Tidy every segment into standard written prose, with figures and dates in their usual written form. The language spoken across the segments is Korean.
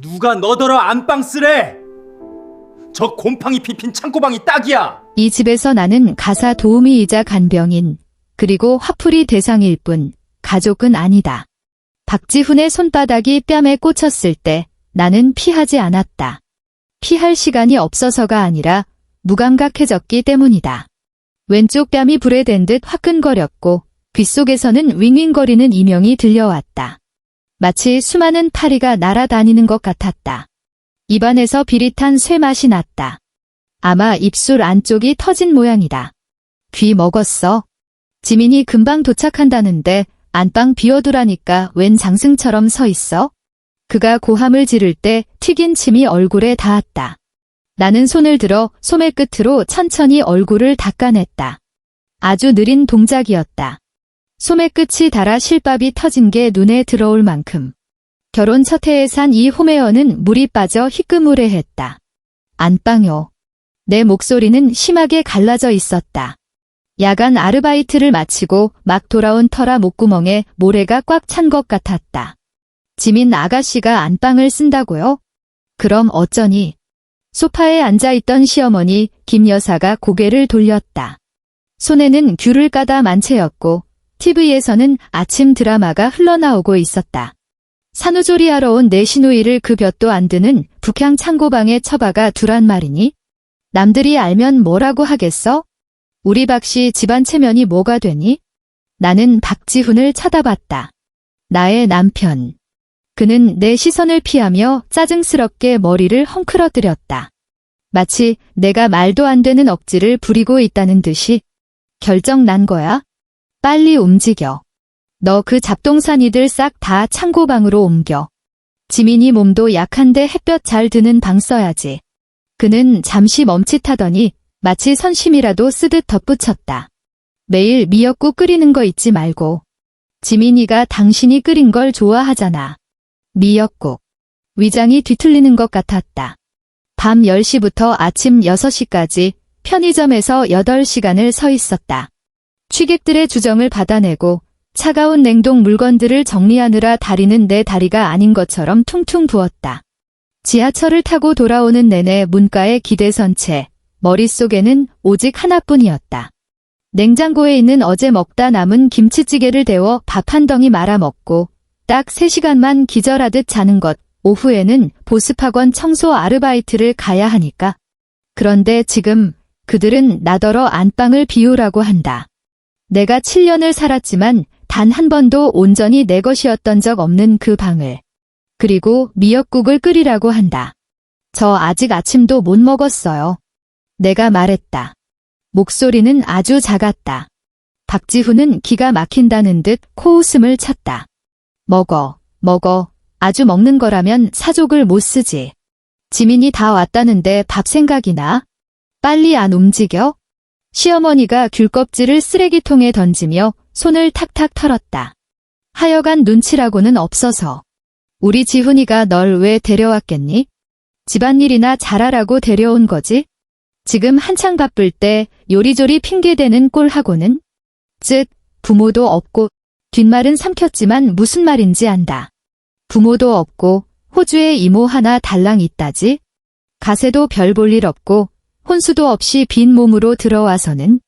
누가 너더러 안방 쓰래? 저 곰팡이 피핀 창고방이 딱이야. 이 집에서 나는 가사 도우미이자 간병인, 그리고 화풀이 대상일 뿐 가족은 아니다. 박지훈의 손바닥이 뺨에 꽂혔을 때 나는 피하지 않았다. 피할 시간이 없어서가 아니라 무감각해졌기 때문이다. 왼쪽 뺨이 불에 댄 듯 화끈거렸고 귓속에서는 윙윙거리는 이명이 들려왔다. 마치 수많은 파리가 날아다니는 것 같았다. 입안에서 비릿한 쇠맛이 났다. 아마 입술 안쪽이 터진 모양이다. 귀 먹었어. 지민이 금방 도착한다는데 안방 비워두라니까 웬 장승처럼 서 있어? 그가 고함을 지를 때 튀긴 침이 얼굴에 닿았다. 나는 손을 들어 소매 끝으로 천천히 얼굴을 닦아냈다. 아주 느린 동작이었다. 소매 끝이 닳아 실밥이 터진 게 눈에 들어올 만큼. 결혼 첫 해에 산 이 홈웨어는 물이 빠져 희끄무레했다. 안방요. 내 목소리는 심하게 갈라져 있었다. 야간 아르바이트를 마치고 막 돌아온 터라 목구멍에 모래가 꽉 찬 것 같았다. 지민 아가씨가 안방을 쓴다고요? 그럼 어쩌니? 소파에 앉아있던 시어머니 김 여사가 고개를 돌렸다. 손에는 귤을 까다 만 채였고 TV에서는 아침 드라마가 흘러나오고 있었다. 산후조리하러 온 내 시누이를 그 볕도 안 드는 북향 창고방에 처박아 두란 말이니? 남들이 알면 뭐라고 하겠어? 우리 박씨 집안 체면이 뭐가 되니? 나는 박지훈을 쳐다봤다. 나의 남편. 그는 내 시선을 피하며 짜증스럽게 머리를 헝클어뜨렸다. 마치 내가 말도 안 되는 억지를 부리고 있다는 듯이. 결정 난 거야? 빨리 움직여. 너 그 잡동사니들 싹 다 창고방으로 옮겨. 지민이 몸도 약한데 햇볕 잘 드는 방 써야지. 그는 잠시 멈칫하더니 마치 선심이라도 쓰듯 덧붙였다. 매일 미역국 끓이는 거 잊지 말고. 지민이가 당신이 끓인 걸 좋아하잖아. 미역국. 위장이 뒤틀리는 것 같았다. 밤 10시부터 아침 6시까지 편의점에서 8시간을 서 있었다. 취객들의 주정을 받아내고 차가운 냉동 물건들을 정리하느라 다리는 내 다리가 아닌 것처럼 퉁퉁 부었다. 지하철을 타고 돌아오는 내내 문가에 기대선 채 머릿속에는 오직 하나뿐이었다. 냉장고에 있는 어제 먹다 남은 김치찌개를 데워 밥 한 덩이 말아 먹고 딱 3시간만 기절하듯 자는 것. 오후에는 보습학원 청소 아르바이트를 가야 하니까. 그런데 지금 그들은 나더러 안방을 비우라고 한다. 내가 7년을 살았지만 단 한 번도 온전히 내 것이었던 적 없는 그 방을. 그리고 미역국을 끓이라고 한다. 저 아직 아침도 못 먹었어요. 내가 말했다. 목소리는 아주 작았다. 박지훈은 기가 막힌다는 듯 코웃음을 쳤다. 먹어, 먹어. 아주 먹는 거라면 사족을 못 쓰지. 지민이 다 왔다는데 밥 생각이 나? 빨리 안 움직여? 시어머니가 귤껍질을 쓰레기통에 던지며 손을 탁탁 털었다. 하여간 눈치라고는 없어서. 우리 지훈이가 널 왜 데려왔겠니? 집안일이나 잘하라고 데려온 거지? 지금 한창 바쁠 때 요리조리 핑계대는 꼴하고는? 즉, 부모도 없고 뒷말은 삼켰지만 무슨 말인지 안다. 부모도 없고 호주에 이모 하나 달랑 있다지? 가세도 별 볼 일 없고 혼수도 없이 빈 몸으로 들어와서는?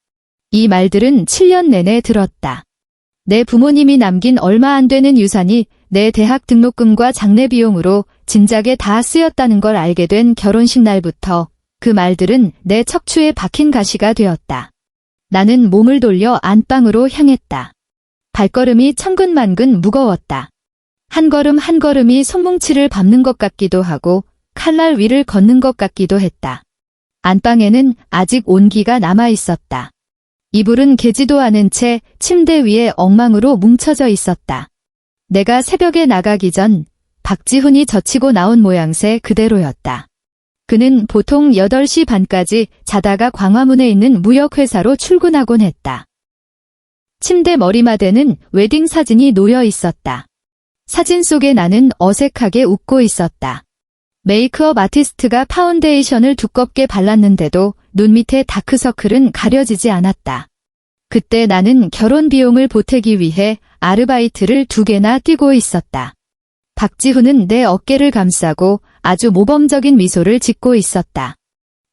이 말들은 7년 내내 들었다. 내 부모님이 남긴 얼마 안 되는 유산이 내 대학 등록금과 장례 비용으로 진작에 다 쓰였다는 걸 알게 된 결혼식 날부터 그 말들은 내 척추에 박힌 가시가 되었다. 나는 몸을 돌려 안방으로 향했다. 발걸음이 천근만근 무거웠다. 한 걸음 한 걸음이 손뭉치를 밟는 것 같기도 하고 칼날 위를 걷는 것 같기도 했다. 안방에는 아직 온기가 남아 있었다. 이불은 개지도 않은 채 침대 위에 엉망으로 뭉쳐져 있었다. 내가 새벽에 나가기 전 박지훈이 젖히고 나온 모양새 그대로였다. 그는 보통 8시 반까지 자다가 광화문에 있는 무역회사로 출근하곤 했다. 침대 머리맡에는 웨딩 사진이 놓여 있었다. 사진 속에 나는 어색하게 웃고 있었다. 메이크업 아티스트가 파운데이션을 두껍게 발랐는데도 눈 밑에 다크서클은 가려지지 않았다. 그때 나는 결혼 비용을 보태기 위해 아르바이트를 2개나 뛰고 있었다. 박지훈은 내 어깨를 감싸고 아주 모범적인 미소를 짓고 있었다.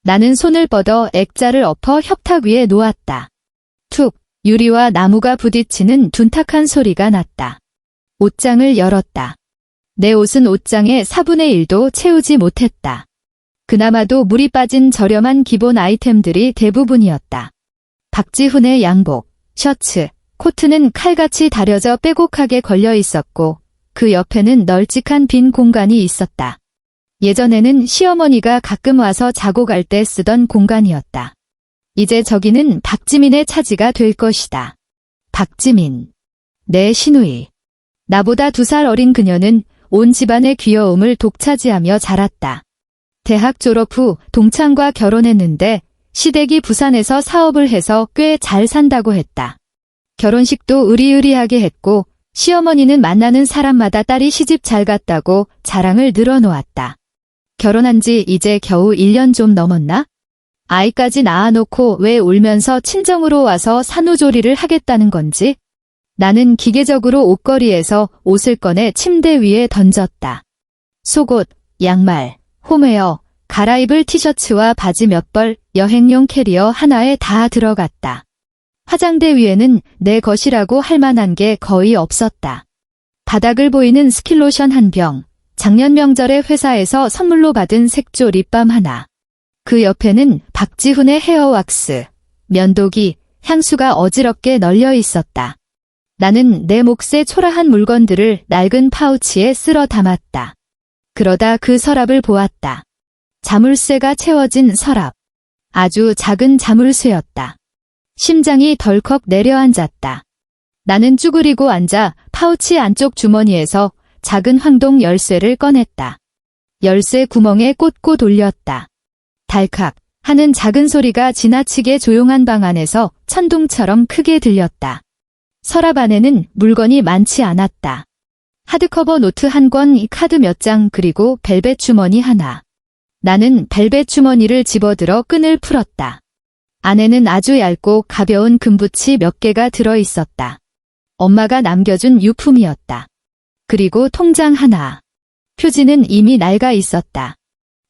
나는 손을 뻗어 액자를 엎어 협탁 위에 놓았다. 툭, 유리와 나무가 부딪히는 둔탁한 소리가 났다. 옷장을 열었다. 내 옷은 옷장의 4분의 1도 채우지 못했다. 그나마도 물이 빠진 저렴한 기본 아이템들이 대부분이었다. 박지훈의 양복, 셔츠, 코트는 칼같이 다려져 빼곡하게 걸려 있었고 그 옆에는 널찍한 빈 공간이 있었다. 예전에는 시어머니가 가끔 와서 자고 갈 때 쓰던 공간이었다. 이제 저기는 박지민의 차지가 될 것이다. 박지민. 내 시누이. 나보다 2살 어린 그녀는 온 집안의 귀여움을 독차지하며 자랐다. 대학 졸업 후 동창과 결혼했는데 시댁이 부산에서 사업을 해서 꽤 잘 산다고 했다. 결혼식도 으리으리하게 했고 시어머니는 만나는 사람마다 딸이 시집 잘 갔다고 자랑을 늘어놓았다. 결혼한 지 이제 겨우 1년 좀 넘었나? 아이까지 낳아놓고 왜 울면서 친정으로 와서 산후조리를 하겠다는 건지? 나는 기계적으로 옷걸이에서 옷을 꺼내 침대 위에 던졌다. 속옷, 양말, 홈웨어, 갈아입을 티셔츠와 바지 몇 벌, 여행용 캐리어 하나에 다 들어갔다. 화장대 위에는 내 것이라고 할 만한 게 거의 없었다. 바닥을 보이는 스킨로션 한 병, 작년 명절에 회사에서 선물로 받은 색조 립밤 하나. 그 옆에는 박지훈의 헤어왁스, 면도기, 향수가 어지럽게 널려 있었다. 나는 내 몫의 초라한 물건들을 낡은 파우치에 쓸어 담았다. 그러다 그 서랍을 보았다. 자물쇠가 채워진 서랍. 아주 작은 자물쇠였다. 심장이 덜컥 내려앉았다. 나는 쭈그리고 앉아 파우치 안쪽 주머니에서 작은 황동 열쇠를 꺼냈다. 열쇠 구멍에 꽂고 돌렸다. 달칵 하는 작은 소리가 지나치게 조용한 방 안에서 천둥처럼 크게 들렸다. 서랍 안에는 물건이 많지 않았다. 하드커버 노트 한 권, 카드 몇 장, 그리고 벨벳 주머니 하나. 나는 벨벳 주머니를 집어들어 끈을 풀었다. 안에는 아주 얇고 가벼운 금붙이 몇 개가 들어 있었다. 엄마가 남겨준 유품이었다. 그리고 통장 하나. 표지는 이미 낡아 있었다.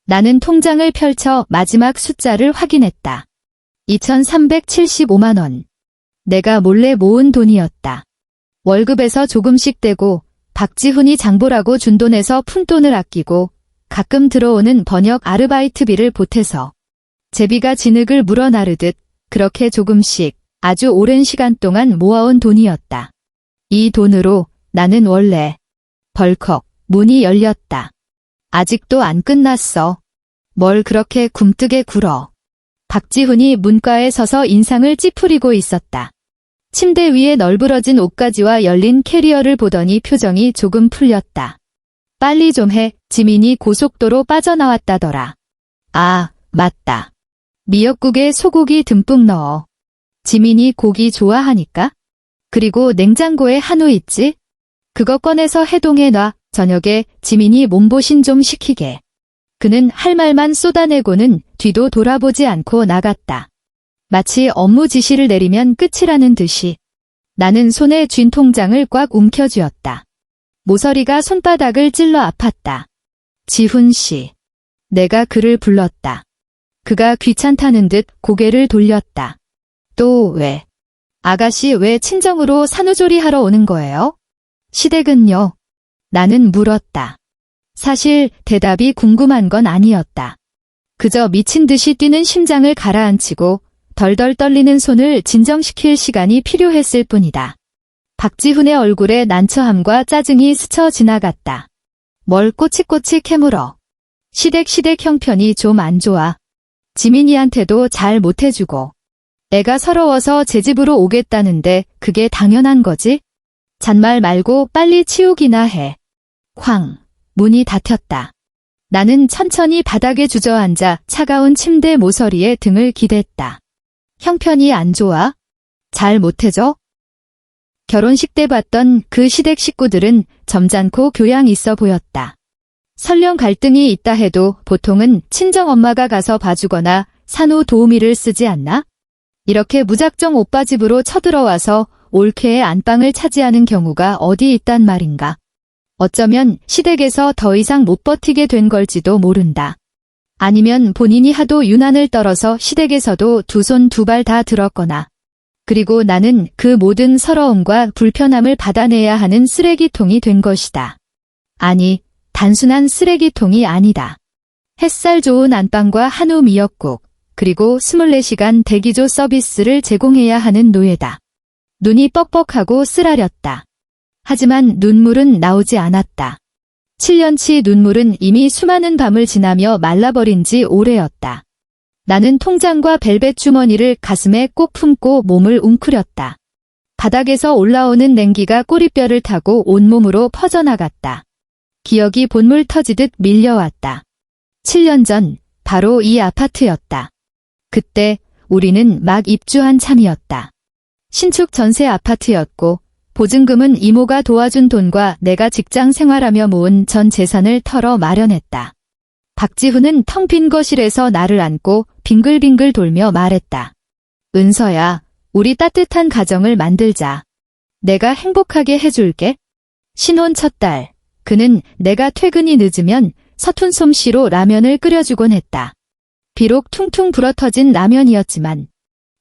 나는 통장을 펼쳐 마지막 숫자를 확인했다. 2,375만 원. 내가 몰래 모은 돈이었다. 월급에서 조금씩 떼고 박지훈이 장보라고 준 돈에서 푼돈을 아끼고 가끔 들어오는 번역 아르바이트비를 보태서 제비가 진흙을 물어나르듯 그렇게 조금씩 아주 오랜 시간 동안 모아온 돈이었다. 이 돈으로 나는 원래 벌컥 문이 열렸다. 아직도 안 끝났어. 뭘 그렇게 굼뜨게 굴어. 박지훈이 문가에 서서 인상을 찌푸리고 있었다. 침대 위에 널브러진 옷가지와 열린 캐리어를 보더니 표정이 조금 풀렸다. 빨리 좀 해. 지민이 고속도로 빠져나왔다더라. 아, 맞다. 미역국에 소고기 듬뿍 넣어. 지민이 고기 좋아하니까? 그리고 냉장고에 한우 있지? 그거 꺼내서 해동해 놔. 저녁에 지민이 몸보신 좀 시키게. 그는 할 말만 쏟아내고는 뒤도 돌아보지 않고 나갔다. 마치 업무 지시를 내리면 끝이라는 듯이. 나는 손에 쥔 통장을 꽉 움켜쥐었다. 모서리가 손바닥을 찔러 아팠다. 지훈 씨. 내가 그를 불렀다. 그가 귀찮다는 듯 고개를 돌렸다. 또 왜? 아가씨 왜 친정으로 산후조리 하러 오는 거예요? 시댁은요? 나는 물었다. 사실 대답이 궁금한 건 아니었다. 그저 미친 듯이 뛰는 심장을 가라앉히고 덜덜 떨리는 손을 진정시킬 시간이 필요했을 뿐이다. 박지훈의 얼굴에 난처함과 짜증이 스쳐 지나갔다. 뭘 꼬치꼬치 캐물어. 시댁 형편이 좀 안 좋아. 지민이한테도 잘 못해주고. 애가 서러워서 제 집으로 오겠다는데 그게 당연한 거지? 잔말 말고 빨리 치우기나 해. 쾅. 문이 닫혔다. 나는 천천히 바닥에 주저앉아 차가운 침대 모서리에 등을 기댔다. 형편이 안 좋아? 잘 못해줘? 결혼식 때 봤던 그 시댁 식구들은 점잖고 교양 있어 보였다. 설령 갈등이 있다 해도 보통은 친정엄마가 가서 봐주거나 산후 도우미를 쓰지 않나? 이렇게 무작정 오빠 집으로 쳐들어와서 올케의 안방을 차지하는 경우가 어디 있단 말인가? 어쩌면 시댁에서 더 이상 못 버티게 된 걸지도 모른다. 아니면 본인이 하도 유난을 떨어서 시댁에서도 두 손 두 발 다 들었거나, 그리고 나는 그 모든 서러움과 불편함을 받아내야 하는 쓰레기통이 된 것이다. 아니, 단순한 쓰레기통이 아니다. 햇살 좋은 안방과 한우 미역국, 그리고 24시간 대기조 서비스를 제공해야 하는 노예다. 눈이 뻑뻑하고 쓰라렸다. 하지만 눈물은 나오지 않았다. 7년치 눈물은 이미 수많은 밤을 지나며 말라버린 지 오래였다. 나는 통장과 벨벳 주머니를 가슴에 꼭 품고 몸을 웅크렸다. 바닥에서 올라오는 냉기가 꼬리뼈를 타고 온몸으로 퍼져나갔다. 기억이 본물 터지듯 밀려왔다. 7년 전, 바로 이 아파트였다. 그때 우리는 막 입주한 참이었다. 신축 전세 아파트였고, 보증금은 이모가 도와준 돈과 내가 직장 생활하며 모은 전 재산을 털어 마련했다. 박지훈은 텅 빈 거실에서 나를 안고 빙글빙글 돌며 말했다. 은서야, 우리 따뜻한 가정을 만들자. 내가 행복하게 해줄게. 신혼 첫 달, 그는 내가 퇴근이 늦으면 서툰 솜씨로 라면을 끓여주곤 했다. 비록 퉁퉁 불어터진 라면이었지만,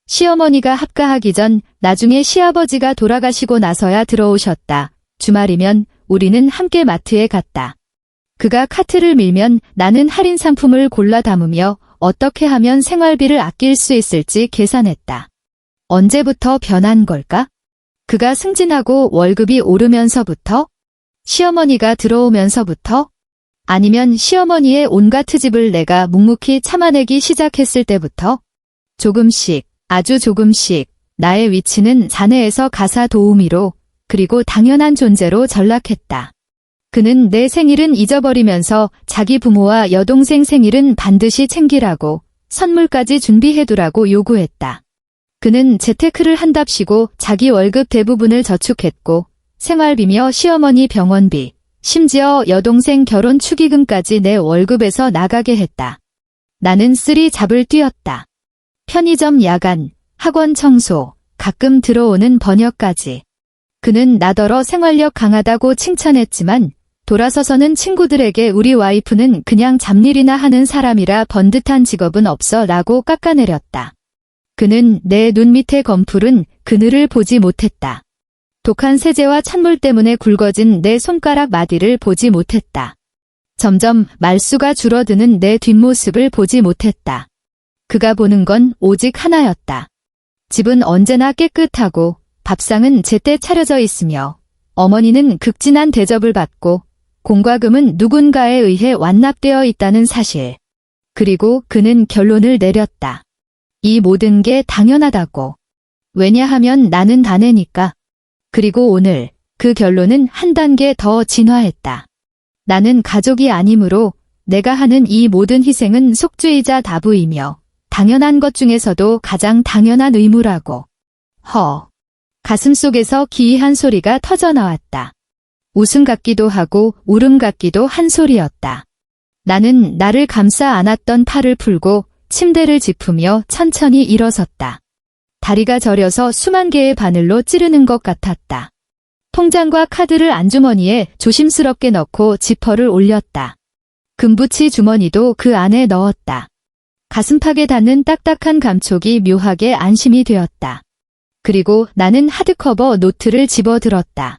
시어머니가 합가하기 전 나중에 시아버지가 돌아가시고 나서야 들어오셨다. 주말이면 우리는 함께 마트에 갔다. 그가 카트를 밀면 나는 할인 상품을 골라 담으며 어떻게 하면 생활비를 아낄 수 있을지 계산했다. 언제부터 변한 걸까? 그가 승진하고 월급이 오르면서부터? 시어머니가 들어오면서부터? 아니면 시어머니의 온갖 트집을 내가 묵묵히 참아내기 시작했을 때부터? 조금씩, 아주 조금씩 나의 위치는 자네에서 가사 도우미로, 그리고 당연한 존재로 전락했다. 그는 내 생일은 잊어버리면서 자기 부모와 여동생 생일은 반드시 챙기라고, 선물까지 준비해두라고 요구했다. 그는 재테크를 한답시고 자기 월급 대부분을 저축했고, 생활비며 시어머니 병원비, 심지어 여동생 결혼 축의금까지 내 월급에서 나가게 했다. 나는 쓰리 잡을 뛰었다. 편의점 야간, 학원 청소, 가끔 들어오는 번역까지. 그는 나더러 생활력 강하다고 칭찬했지만 돌아서서는 친구들에게 우리 와이프는 그냥 잡일이나 하는 사람이라 번듯한 직업은 없어 라고 깎아내렸다. 그는 내 눈 밑에 검푸른 그늘을 보지 못했다. 독한 세제와 찬물 때문에 굵어진 내 손가락 마디를 보지 못했다. 점점 말수가 줄어드는 내 뒷모습을 보지 못했다. 그가 보는 건 오직 하나였다. 집은 언제나 깨끗하고 밥상은 제때 차려져 있으며 어머니는 극진한 대접을 받고 공과금은 누군가에 의해 완납되어 있다는 사실. 그리고 그는 결론을 내렸다. 이 모든 게 당연하다고. 왜냐하면 나는 다내니까. 그리고 오늘 그 결론은 한 단계 더 진화했다. 나는 가족이 아니므로 내가 하는 이 모든 희생은 속죄이자 다부이며 당연한 것 중에서도 가장 당연한 의무라고. 가슴속에서 기이한 소리가 터져나왔다. 웃음 같기도 하고 울음 같기도 한 소리였다. 나는 나를 감싸 안았던 팔을 풀고 침대를 짚으며 천천히 일어섰다. 다리가 저려서 수만 개의 바늘로 찌르는 것 같았다. 통장과 카드를 안주머니에 조심스럽게 넣고 지퍼를 올렸다. 금부치 주머니도 그 안에 넣었다. 가슴팍에 닿는 딱딱한 감촉이 묘하게 안심이 되었다. 그리고 나는 하드커버 노트를 집어들었다.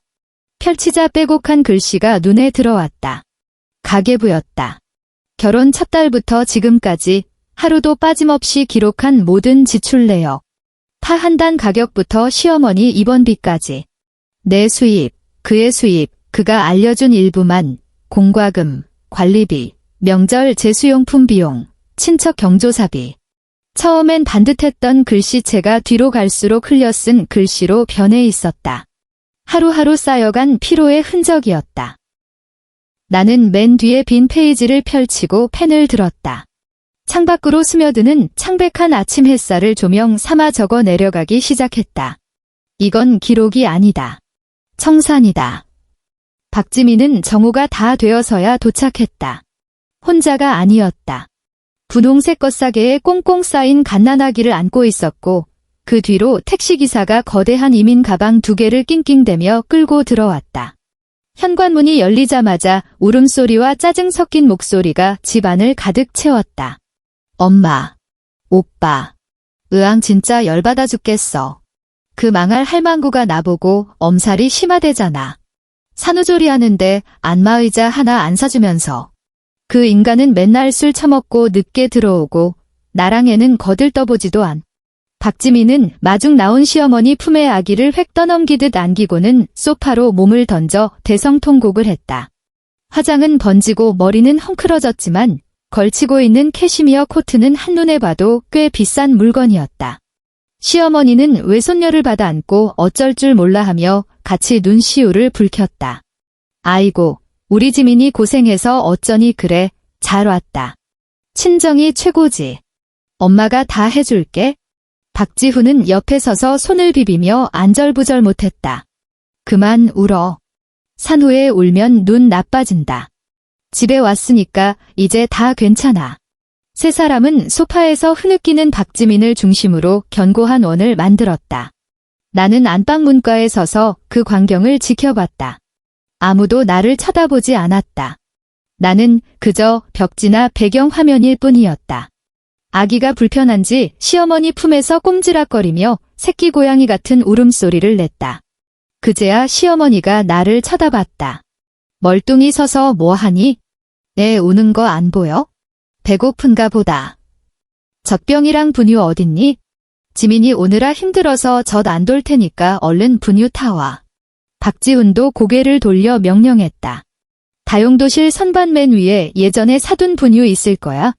펼치자 빼곡한 글씨가 눈에 들어왔다. 가계부였다. 결혼 첫 달부터 지금까지 하루도 빠짐없이 기록한 모든 지출 내역. 파 한 단 가격부터 시어머니 입원비까지. 내 수입, 그의 수입, 그가 알려준 일부만, 공과금, 관리비, 명절 제수용품 비용, 친척 경조사비. 처음엔 반듯했던 글씨체가 뒤로 갈수록 흘려 쓴 글씨로 변해 있었다. 하루하루 쌓여간 피로의 흔적이었다. 나는 맨 뒤에 빈 페이지를 펼치고 펜을 들었다. 창밖으로 스며드는 창백한 아침 햇살을 조명 삼아 적어 내려가기 시작했다. 이건 기록이 아니다. 청산이다. 박지민은 정오가 다 되어서야 도착했다. 혼자가 아니었다. 분홍색 겉사계에 꽁꽁 쌓인 갓난아기를 안고 있었고 그 뒤로 택시기사가 거대한 이민 가방 2개를 낑낑대며 끌고 들어왔다. 현관문이 열리자마자 울음소리와 짜증 섞인 목소리가 집 안을 가득 채웠다. 엄마, 오빠, 으앙 진짜 열받아 죽겠어. 그 망할 할망구가 나보고 엄살이 심하대잖아. 산후조리 하는데 안마의자 하나 안 사주면서. 그 인간은 맨날 술 처먹고 늦게 들어오고 나랑 애는 거들떠보지도 않. 박지민은 마중 나온 시어머니 품에 아기를 획 떠넘기듯 안기고는 소파로 몸을 던져 대성통곡을 했다. 화장은 번지고 머리는 헝클어졌지만 걸치고 있는 캐시미어 코트는 한눈에 봐도 꽤 비싼 물건이었다. 시어머니는 외손녀를 받아 안고 어쩔 줄 몰라 하며 같이 눈시울을 붉혔다. 아이고, 우리 지민이 고생해서 어쩌니 그래, 잘 왔다. 친정이 최고지. 엄마가 다 해줄게. 박지훈은 옆에 서서 손을 비비며 안절부절 못했다. 그만 울어. 산후에 울면 눈 나빠진다. 집에 왔으니까 이제 다 괜찮아. 세 사람은 소파에서 흐느끼는 박지민을 중심으로 견고한 원을 만들었다. 나는 안방 문가에 서서 그 광경을 지켜봤다. 아무도 나를 쳐다보지 않았다. 나는 그저 벽지나 배경 화면일 뿐이었다. 아기가 불편한지 시어머니 품에서 꼼지락거리며 새끼 고양이 같은 울음소리를 냈다. 그제야 시어머니가 나를 쳐다봤다. 멀뚱히 서서 뭐하니? 내 우는 거 안 보여? 배고픈가 보다. 젖병이랑 분유 어딨니? 지민이 오느라 힘들어서 젖 안 돌 테니까 얼른 분유 타와. 박지훈도 고개를 돌려 명령했다. 다용도실 선반 맨 위에 예전에 사둔 분유 있을 거야.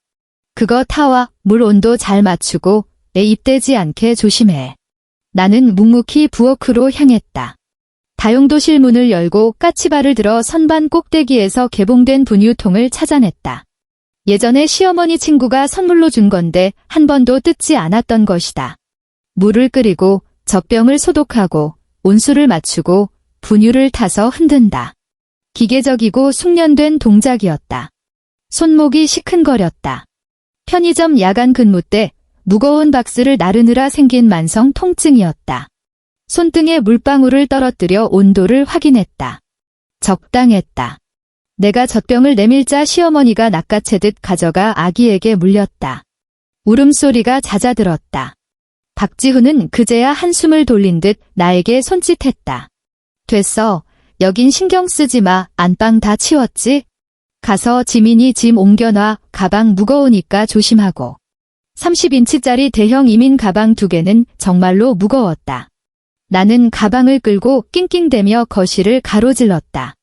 그거 타와. 물 온도 잘 맞추고 애 입대지 않게 조심해. 나는 묵묵히 부엌으로 향했다. 다용도실 문을 열고 까치발을 들어 선반 꼭대기에서 개봉된 분유통을 찾아냈다. 예전에 시어머니 친구가 선물로 준 건데 한 번도 뜯지 않았던 것이다. 물을 끓이고 젖병을 소독하고 온수를 맞추고 분유를 타서 흔든다. 기계적이고 숙련된 동작이었다. 손목이 시큰거렸다. 편의점 야간 근무 때 무거운 박스를 나르느라 생긴 만성 통증이었다. 손등에 물방울을 떨어뜨려 온도를 확인했다. 적당했다. 내가 젖병을 내밀자 시어머니가 낚아채듯 가져가 아기에게 물렸다. 울음소리가 잦아들었다. 박지훈은 그제야 한숨을 돌린 듯 나에게 손짓했다. 됐어. 여긴 신경 쓰지 마. 안방 다 치웠지? 가서 지민이 짐 옮겨놔. 가방 무거우니까 조심하고. 30인치짜리 대형 이민 가방 2개는 정말로 무거웠다. 나는 가방을 끌고 낑낑대며 거실을 가로질렀다.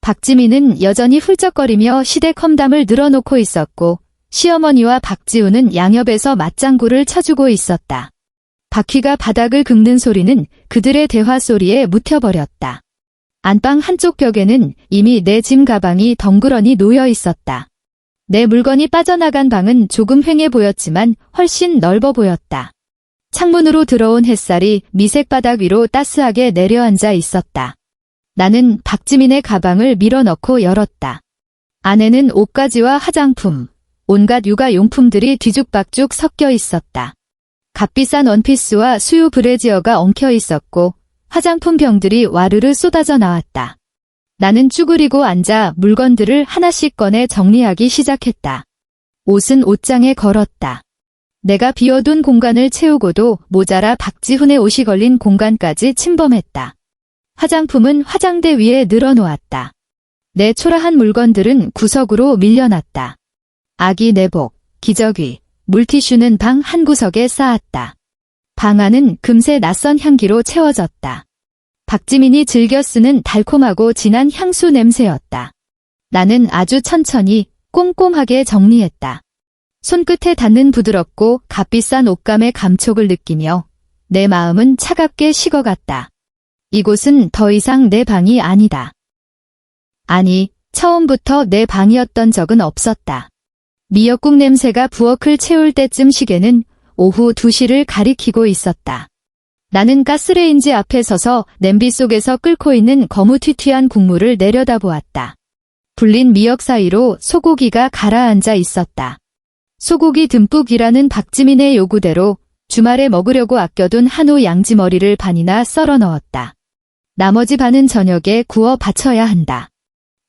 박지민은 여전히 훌쩍거리며 시대 컴담을 늘어놓고 있었고 시어머니와 박지훈은 양옆에서 맞장구를 쳐주고 있었다. 바퀴가 바닥을 긁는 소리는 그들의 대화 소리에 묻혀버렸다. 안방 한쪽 벽에는 이미 내 짐 가방이 덩그러니 놓여 있었다. 내 물건이 빠져나간 방은 조금 휑해 보였지만 훨씬 넓어 보였다. 창문으로 들어온 햇살이 미색 바닥 위로 따스하게 내려앉아 있었다. 나는 박지민의 가방을 밀어넣고 열었다. 안에는 옷가지와 화장품, 온갖 육아용품들이 뒤죽박죽 섞여 있었다. 값비싼 원피스와 수유 브래지어가 엉켜 있었고 화장품 병들이 와르르 쏟아져 나왔다. 나는 쭈그리고 앉아 물건들을 하나씩 꺼내 정리하기 시작했다. 옷은 옷장에 걸었다. 내가 비워둔 공간을 채우고도 모자라 박지훈의 옷이 걸린 공간까지 침범했다. 화장품은 화장대 위에 늘어놓았다. 내 초라한 물건들은 구석으로 밀려났다. 아기 내복, 기저귀, 물티슈는 방 한 구석에 쌓았다. 방 안은 금세 낯선 향기로 채워졌다. 박지민이 즐겨 쓰는 달콤하고 진한 향수 냄새였다. 나는 아주 천천히 꼼꼼하게 정리했다. 손끝에 닿는 부드럽고 값비싼 옷감의 감촉을 느끼며 내 마음은 차갑게 식어갔다. 이곳은 더 이상 내 방이 아니다. 아니, 처음부터 내 방이었던 적은 없었다. 미역국 냄새가 부엌을 채울 때쯤 시계는 오후 2시를 가리키고 있었다. 나는 가스레인지 앞에 서서 냄비 속에서 끓고 있는 거무튀튀한 국물을 내려다보았다. 불린 미역 사이로 소고기가 가라앉아 있었다. 소고기 듬뿍이라는 박지민의 요구대로 주말에 먹으려고 아껴둔 한우 양지머리를 반이나 썰어 넣었다. 나머지 반은 저녁에 구워 바쳐야 한다.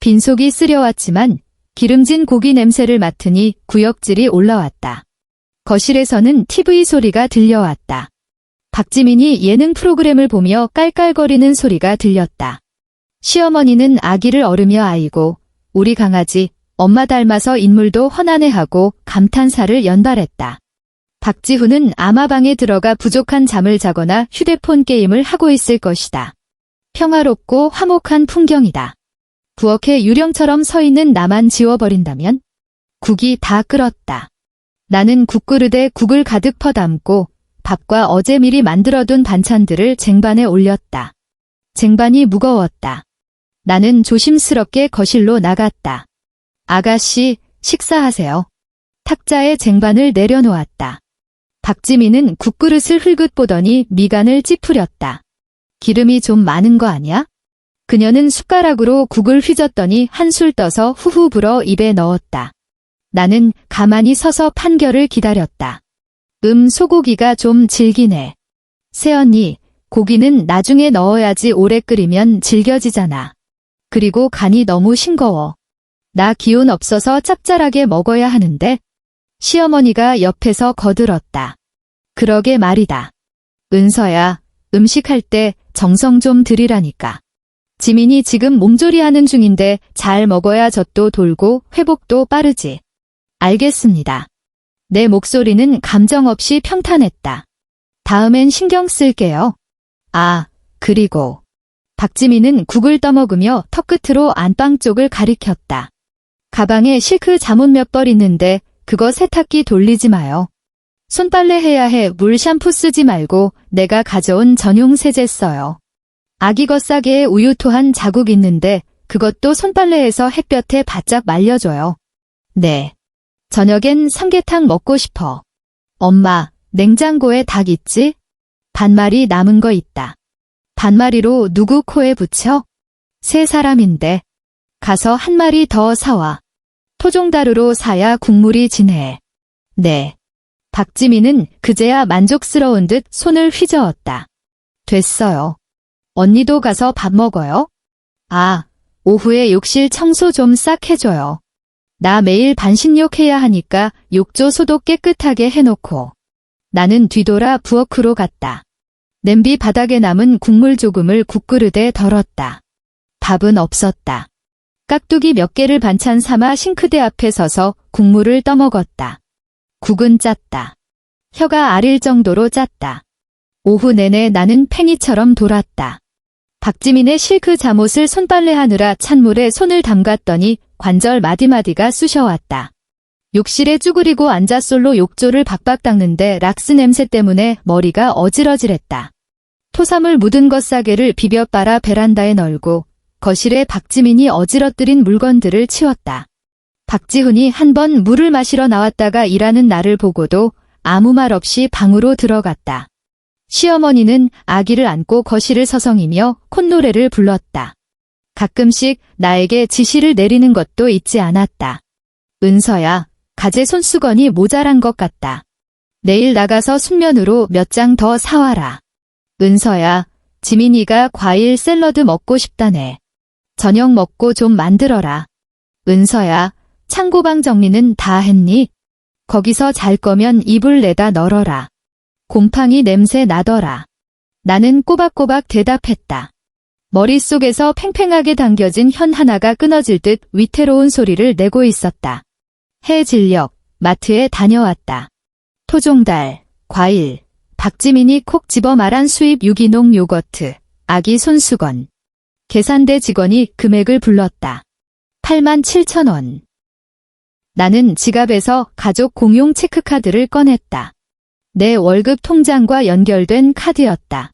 빈속이 쓰려왔지만 기름진 고기 냄새를 맡으니 구역질이 올라왔다. 거실에서는 TV 소리가 들려왔다. 박지민이 예능 프로그램을 보며 깔깔거리는 소리가 들렸다. 시어머니는 아기를 어르며 아이고, 우리 강아지, 엄마 닮아서 인물도 훤하네하고 감탄사를 연발했다. 박지훈은 아마 방에 들어가 부족한 잠을 자거나 휴대폰 게임을 하고 있을 것이다. 평화롭고 화목한 풍경이다. 부엌에 유령처럼 서 있는 나만 지워버린다면? 국이 다 끓었다. 나는 국그릇에 국을 가득 퍼담고 밥과 어제 미리 만들어둔 반찬들을 쟁반에 올렸다. 쟁반이 무거웠다. 나는 조심스럽게 거실로 나갔다. 아가씨, 식사하세요. 탁자에 쟁반을 내려놓았다. 박지민은 국그릇을 흘긋 보더니 미간을 찌푸렸다. 기름이 좀 많은 거 아니야? 그녀는 숟가락으로 국을 휘젓더니 한술 떠서 후후 불어 입에 넣었다. 나는 가만히 서서 판결을 기다렸다. 소고기가 좀 질기네. 새언니, 고기는 나중에 넣어야지 오래 끓이면 질겨지잖아. 그리고 간이 너무 싱거워. 나 기운 없어서 짭짤하게 먹어야 하는데. 시어머니가 옆에서 거들었다. 그러게 말이다. 은서야, 음식할 때 정성 좀 들이라니까. 지민이 지금 몸조리하는 중인데 잘 먹어야 젖도 돌고 회복도 빠르지. 알겠습니다. 내 목소리는 감정 없이 평탄했다. 다음엔 신경 쓸게요. 아, 그리고. 박지민은 국을 떠먹으며 턱끝으로 안방 쪽을 가리켰다. 가방에 실크 잠옷 몇 벌 있는데 그거 세탁기 돌리지 마요. 손빨래 해야 해. 물 샴푸 쓰지 말고 내가 가져온 전용 세제 써요. 아기 겉싸개에 우유 토한 자국 있는데 그것도 손빨래해서 햇볕에 바짝 말려줘요. 네. 저녁엔 삼계탕 먹고 싶어. 엄마, 냉장고에 닭 있지? 반마리 남은 거 있다. 반마리로 누구 코에 붙여? 3사람인데. 가서 한 마리 더 사와. 토종다루로 사야 국물이 진해. 네. 박지민은 그제야 만족스러운 듯 손을 휘저었다. 됐어요. 언니도 가서 밥 먹어요? 아, 오후에 욕실 청소 좀 싹 해줘요. 나 매일 반신욕 해야 하니까 욕조 소독 깨끗하게 해놓고. 나는 뒤돌아 부엌으로 갔다. 냄비 바닥에 남은 국물 조금을 국그릇에 덜었다. 밥은 없었다. 깍두기 몇 개를 반찬 삼아 싱크대 앞에 서서 국물을 떠먹었다. 국은 짰다. 혀가 아릴 정도로 짰다. 오후 내내 나는 팽이처럼 돌았다. 박지민의 실크 잠옷을 손빨래하느라 찬물에 손을 담갔더니 관절 마디마디가 쑤셔왔다. 욕실에 쭈그리고 앉아 솔로 욕조를 박박 닦는데 락스 냄새 때문에 머리가 어질어질했다. 토사물 묻은 겉싸개를 비벼 빨아 베란다에 널고 거실에 박지민이 어지러뜨린 물건들을 치웠다. 박지훈이 한 번 물을 마시러 나왔다가 일하는 나를 보고도 아무 말 없이 방으로 들어갔다. 시어머니는 아기를 안고 거실을 서성이며 콧노래를 불렀다. 가끔씩 나에게 지시를 내리는 것도 잊지 않았다. 은서야, 가재 손수건이 모자란 것 같다. 내일 나가서 순면으로 몇 장 더 사와라. 은서야, 지민이가 과일 샐러드 먹고 싶다네. 저녁 먹고 좀 만들어라. 은서야, 창고방 정리는 다 했니? 거기서 잘 거면 이불 내다 널어라. 곰팡이 냄새 나더라. 나는 꼬박꼬박 대답했다. 머릿속에서 팽팽하게 당겨진 현 하나가 끊어질 듯 위태로운 소리를 내고 있었다. 해질녘, 마트에 다녀왔다. 토종달, 과일, 박지민이 콕 집어 말한 수입 유기농 요거트, 아기 손수건. 계산대 직원이 금액을 불렀다. 87,000원. 나는 지갑에서 가족 공용 체크카드를 꺼냈다. 내 월급 통장과 연결된 카드였다.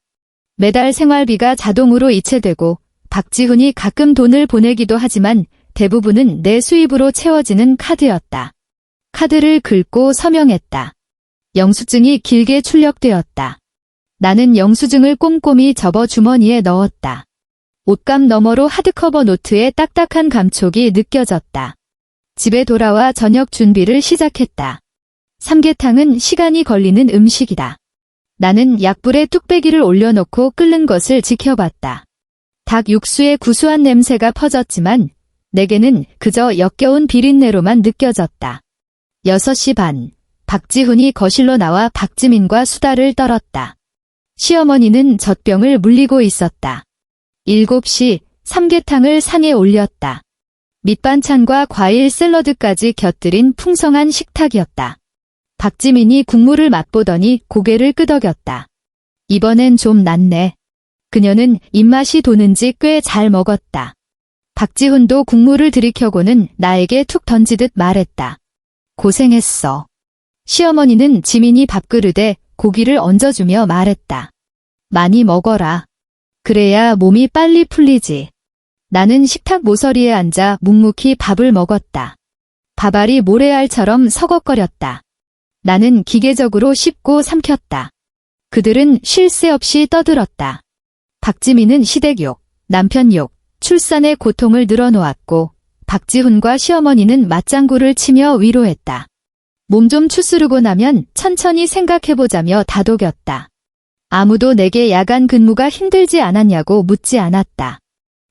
매달 생활비가 자동으로 이체되고 박지훈이 가끔 돈을 보내기도 하지만 대부분은 내 수입으로 채워지는 카드였다. 카드를 긁고 서명했다. 영수증이 길게 출력되었다. 나는 영수증을 꼼꼼히 접어 주머니에 넣었다. 옷감 너머로 하드커버 노트의 딱딱한 감촉이 느껴졌다. 집에 돌아와 저녁 준비를 시작했다. 삼계탕은 시간이 걸리는 음식이다. 나는 약불에 뚝배기를 올려놓고 끓는 것을 지켜봤다. 닭 육수의 구수한 냄새가 퍼졌지만 내게는 그저 역겨운 비린내로만 느껴졌다. 6시 반, 박지훈이 거실로 나와 박지민과 수다를 떨었다. 시어머니는 젖병을 물리고 있었다. 7시, 삼계탕을 상에 올렸다. 밑반찬과 과일 샐러드까지 곁들인 풍성한 식탁이었다. 박지민이 국물을 맛보더니 고개를 끄덕였다. 이번엔 좀 낫네. 그녀는 입맛이 도는지 꽤 잘 먹었다. 박지훈도 국물을 들이켜고는 나에게 툭 던지듯 말했다. 고생했어. 시어머니는 지민이 밥그릇에 고기를 얹어주며 말했다. 많이 먹어라. 그래야 몸이 빨리 풀리지. 나는 식탁 모서리에 앉아 묵묵히 밥을 먹었다. 밥알이 모래알처럼 서걱거렸다. 나는 기계적으로 씹고 삼켰다. 그들은 쉴 새 없이 떠들었다. 박지민은 시댁욕, 남편욕, 출산의 고통을 늘어놓았고 박지훈과 시어머니는 맞장구를 치며 위로했다. 몸 좀 추스르고 나면 천천히 생각해보자며 다독였다. 아무도 내게 야간 근무가 힘들지 않았냐고 묻지 않았다.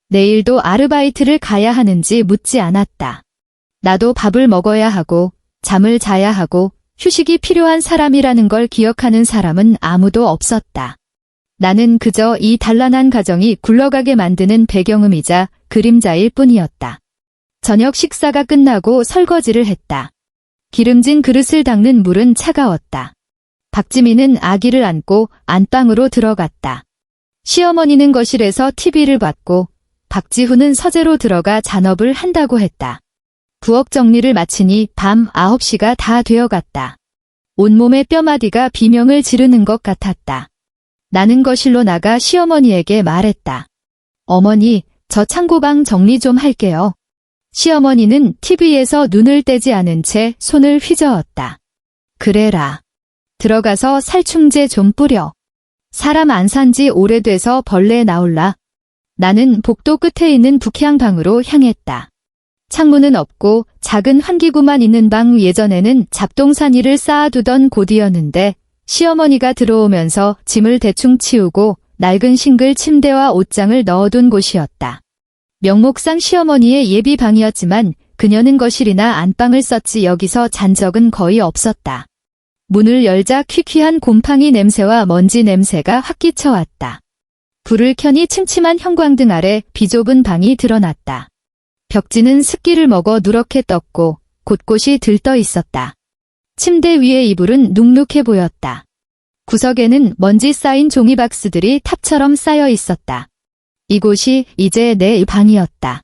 내일도 아르바이트를 가야 하는지 묻지 않았다. 나도 밥을 먹어야 하고 잠을 자야 하고 휴식이 필요한 사람이라는 걸 기억하는 사람은 아무도 없었다. 나는 그저 이 단란한 가정이 굴러가게 만드는 배경음이자 그림자일 뿐이었다. 저녁 식사가 끝나고 설거지를 했다. 기름진 그릇을 닦는 물은 차가웠다. 박지민은 아기를 안고 안방으로 들어갔다. 시어머니는 거실에서 TV를 봤고 박지훈은 서재로 들어가 잔업을 한다고 했다. 부엌 정리를 마치니 밤 9시가 다 되어갔다. 온몸의 뼈마디가 비명을 지르는 것 같았다. 나는 거실로 나가 시어머니에게 말했다. 어머니, 저 창고방 정리 좀 할게요. 시어머니는 TV에서 눈을 떼지 않은 채 손을 휘저었다. 그래라. 들어가서 살충제 좀 뿌려. 사람 안 산 지 오래돼서 벌레 나올라. 나는 복도 끝에 있는 북향방으로 향했다. 창문은 없고 작은 환기구만 있는 방. 예전에는 잡동사니를 쌓아두던 곳이었는데 시어머니가 들어오면서 짐을 대충 치우고 낡은 싱글 침대와 옷장을 넣어둔 곳이었다. 명목상 시어머니의 예비방이었지만 그녀는 거실이나 안방을 썼지 여기서 잔 적은 거의 없었다. 문을 열자 퀴퀴한 곰팡이 냄새와 먼지 냄새가 확 끼쳐왔다. 불을 켜니 침침한 형광등 아래 비좁은 방이 드러났다. 벽지는 습기를 먹어 누렇게 떴고 곳곳이 들떠 있었다. 침대 위의 이불은 눅눅해 보였다. 구석에는 먼지 쌓인 종이박스들이 탑처럼 쌓여 있었다. 이곳이 이제 내 방이었다.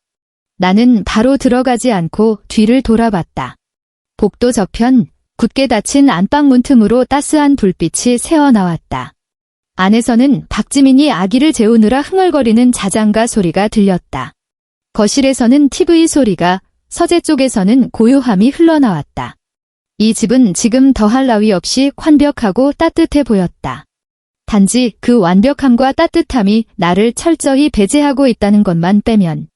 나는 바로 들어가지 않고 뒤를 돌아봤다. 복도 저편, 굳게 닫힌 안방 문틈으로 따스한 불빛이 새어나왔다. 안에서는 박지민이 아기를 재우느라 흥얼거리는 자장가 소리가 들렸다. 거실에서는 TV 소리가, 서재 쪽에서는 고요함이 흘러나왔다. 이 집은 지금 더할 나위 없이 완벽하고 따뜻해 보였다. 단지 그 완벽함과 따뜻함이 나를 철저히 배제하고 있다는 것만 빼면.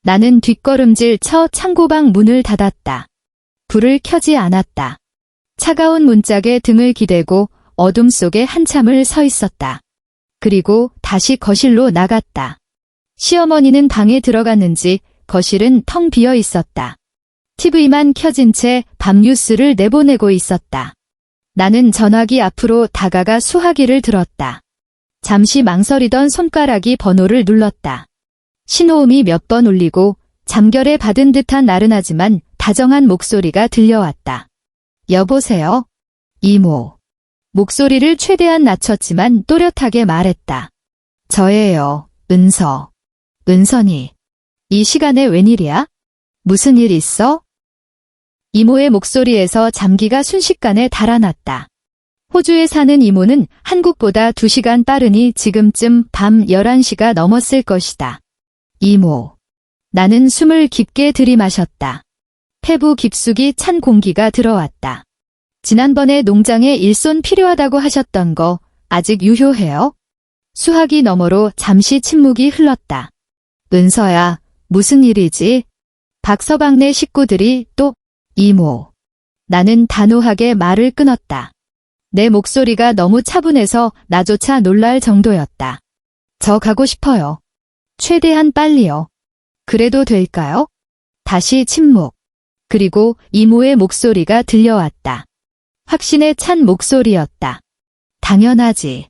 나는 뒷걸음질 쳐 창고방 문을 닫았다. 불을 켜지 않았다. 차가운 문짝에 등을 기대고 어둠 속에 한참을 서 있었다. 그리고 다시 거실로 나갔다. 시어머니는 방에 들어갔는지 거실은 텅 비어 있었다. TV만 켜진 채 밤 뉴스를 내보내고 있었다. 나는 전화기 앞으로 다가가 수화기를 들었다. 잠시 망설이던 손가락이 번호를 눌렀다. 신호음이 몇 번 울리고 잠결에 받은 듯한 나른하지만 다정한 목소리가 들려왔다. 여보세요? 이모. 목소리를 최대한 낮췄지만 또렷하게 말했다. 저예요, 은서. 은선이. 이 시간에 웬일이야? 무슨 일 있어? 이모의 목소리에서 잠기가 순식간에 달아났다. 호주에 사는 이모는 한국보다 2시간 빠르니 지금쯤 밤 11시가 넘었을 것이다. 이모. 나는 숨을 깊게 들이마셨다. 폐부 깊숙이 찬 공기가 들어왔다. 지난번에 농장에 일손 필요하다고 하셨던 거 아직 유효해요? 수화기 너머로 잠시 침묵이 흘렀다. 은서야, 무슨 일이지? 박서방네 식구들이 또 이모. 나는 단호하게 말을 끊었다. 내 목소리가 너무 차분해서 나조차 놀랄 정도였다. 저 가고 싶어요. 최대한 빨리요. 그래도 될까요? 다시 침묵. 그리고 이모의 목소리가 들려왔다. 확신에 찬 목소리였다. 당연하지.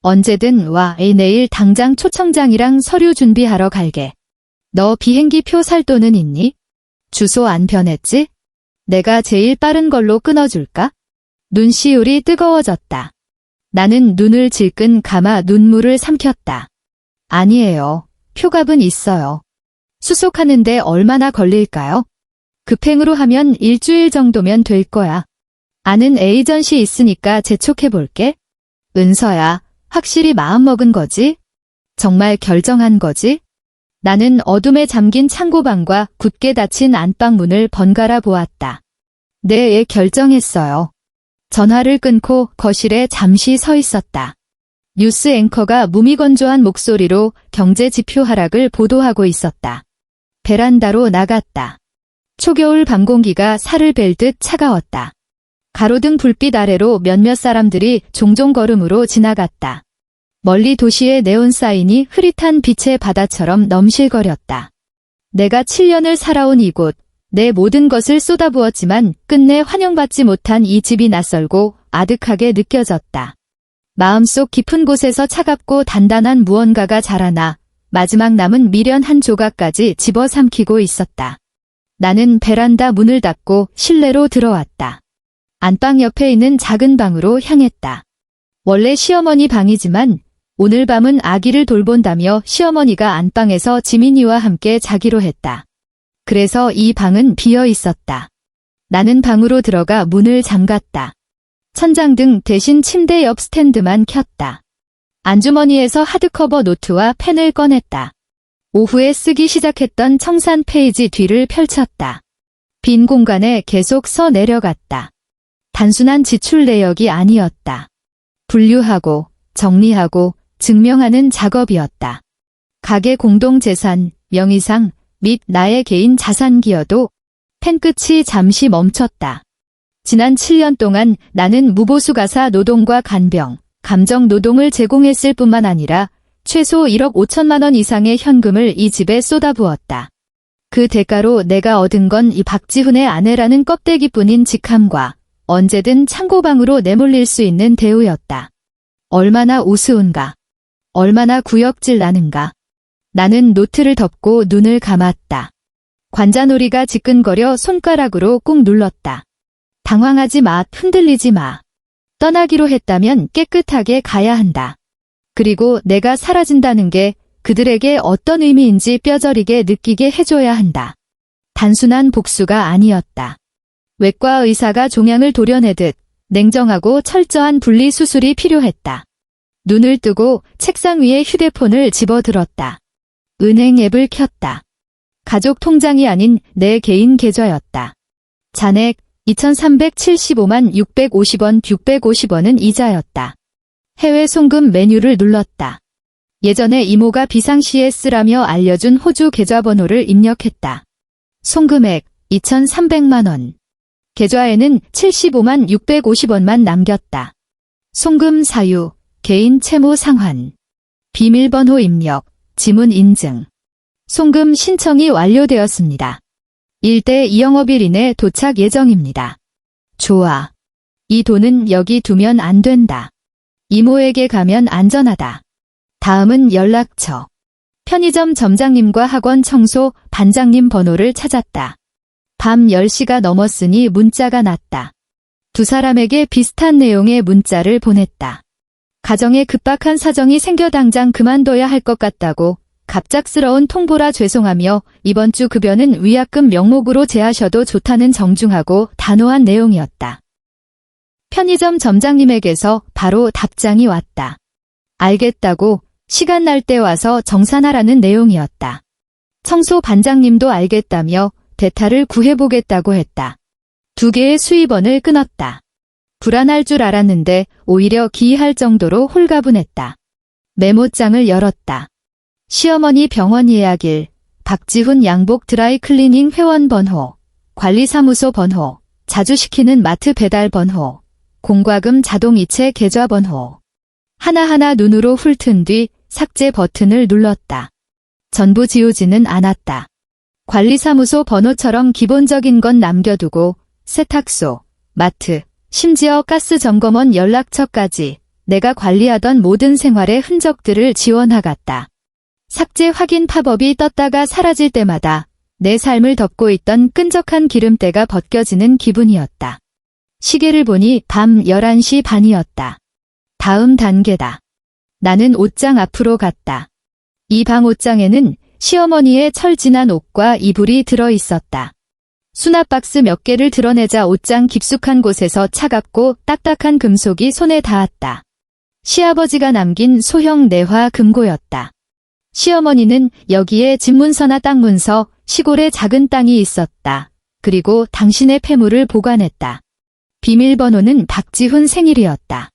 언제든 와. 내일 당장 초청장이랑 서류 준비하러 갈게. 너 비행기표 살 돈은 있니? 주소 안 변했지? 내가 제일 빠른 걸로 끊어줄까? 눈시울이 뜨거워졌다. 나는 눈을 질끈 감아 눈물을 삼켰다. 아니에요. 표값은 있어요. 수속하는데 얼마나 걸릴까요? 급행으로 하면 일주일 정도면 될 거야. 아는 에이전시 있으니까 재촉해볼게. 은서야, 확실히 마음먹은 거지? 정말 결정한 거지? 나는 어둠에 잠긴 창고방과 굳게 닫힌 안방 문을 번갈아 보았다. 네, 결정했어요. 전화를 끊고 거실에 잠시 서 있었다. 뉴스 앵커가 무미건조한 목소리로 경제 지표 하락을 보도하고 있었다. 베란다로 나갔다. 초겨울 밤 공기가 살을 벨듯 차가웠다. 가로등 불빛 아래로 몇몇 사람들이 종종 걸음으로 지나갔다. 멀리 도시의 네온 사인이 흐릿한 빛의 바다처럼 넘실거렸다. 내가 7년을 살아온 이곳, 내 모든 것을 쏟아부었지만 끝내 환영받지 못한 이 집이 낯설고 아득하게 느껴졌다. 마음속 깊은 곳에서 차갑고 단단한 무언가가 자라나 마지막 남은 미련 한 조각까지 집어삼키고 있었다. 나는 베란다 문을 닫고 실내로 들어왔다. 안방 옆에 있는 작은 방으로 향했다. 원래 시어머니 방이지만 오늘 밤은 아기를 돌본다며 시어머니가 안방에서 지민이와 함께 자기로 했다. 그래서 이 방은 비어 있었다. 나는 방으로 들어가 문을 잠갔다. 천장등 대신 침대 옆 스탠드만 켰다. 안주머니에서 하드커버 노트와 펜을 꺼냈다. 오후에 쓰기 시작했던 청산 페이지 뒤를 펼쳤다. 빈 공간에 계속 써 내려갔다. 단순한 지출 내역이 아니었다. 분류하고 정리하고 증명하는 작업이었다. 가계 공동재산, 명의상 및 나의 개인 자산 기여도 펜 끝이 잠시 멈췄다. 지난 7년 동안 나는 무보수 가사 노동과 간병, 감정 노동을 제공했을 뿐만 아니라 최소 1억 5천만 원 이상의 현금을 이 집에 쏟아부었다. 그 대가로 내가 얻은 건 이 박지훈의 아내라는 껍데기뿐인 직함과 언제든 창고방으로 내몰릴 수 있는 대우였다. 얼마나 우스운가. 얼마나 구역질 나는가. 나는 노트를 덮고 눈을 감았다. 관자놀이가 지끈거려 손가락으로 꾹 눌렀다. 당황하지 마, 흔들리지 마. 떠나기로 했다면 깨끗하게 가야 한다. 그리고 내가 사라진다는 게 그들에게 어떤 의미인지 뼈저리게 느끼게 해줘야 한다. 단순한 복수가 아니었다. 외과 의사가 종양을 도려내듯 냉정하고 철저한 분리 수술이 필요했다. 눈을 뜨고 책상 위에 휴대폰을 집어들었다. 은행 앱을 켰다. 가족 통장이 아닌 내 개인 계좌였다. 잔액 2,375만 650원 650원은 이자였다. 해외 송금 메뉴를 눌렀다. 예전에 이모가 비상시에 쓰라며 알려준 호주 계좌번호를 입력했다. 송금액 2,300만 원. 계좌에는 75만 650원만 남겼다. 송금 사유, 개인 채무 상환. 비밀번호 입력, 지문 인증. 송금 신청이 완료되었습니다. 1대 2영업일 이내 도착 예정입니다. 좋아. 이 돈은 여기 두면 안 된다. 이모에게 가면 안전하다. 다음은 연락처. 편의점 점장님과 학원 청소 반장님 번호를 찾았다. 밤 10시가 넘었으니 문자가 났다. 두 사람에게 비슷한 내용의 문자를 보냈다. 가정에 급박한 사정이 생겨 당장 그만둬야 할 것 같다고 갑작스러운 통보라 죄송하며 이번 주 급여는 위약금 명목으로 제하셔도 좋다는 정중하고 단호한 내용이었다. 편의점 점장님에게서 바로 답장이 왔다. 알겠다고 시간 날 때 와서 정산하라는 내용이었다. 청소 반장님도 알겠다며 대타를 구해보겠다고 했다. 2개의 수입원을 끊었다. 불안할 줄 알았는데 오히려 기이할 정도로 홀가분했다. 메모장을 열었다. 시어머니 병원 예약일, 박지훈 양복 드라이클리닝 회원 번호, 관리사무소 번호, 자주 시키는 마트 배달 번호, 공과금 자동이체 계좌 번호. 하나하나 눈으로 훑은 뒤 삭제 버튼을 눌렀다. 전부 지우지는 않았다. 관리사무소 번호처럼 기본적인 건 남겨두고 세탁소, 마트, 심지어 가스 점검원 연락처까지 내가 관리하던 모든 생활의 흔적들을 지워나갔다. 삭제 확인 팝업이 떴다가 사라질 때마다 내 삶을 덮고 있던 끈적한 기름때가 벗겨지는 기분이었다. 시계를 보니 밤 11시 반이었다. 다음 단계다. 나는 옷장 앞으로 갔다. 이 방 옷장에는 시어머니의 철진한 옷과 이불이 들어 있었다. 수납박스 몇 개를 드러내자 옷장 깊숙한 곳에서 차갑고 딱딱한 금속이 손에 닿았다. 시아버지가 남긴 소형 내화 금고였다. 시어머니는 여기에 집문서나 땅문서, 시골에 작은 땅이 있었다. 그리고 당신의 폐물을 보관했다. 비밀번호는 박지훈 생일이었다.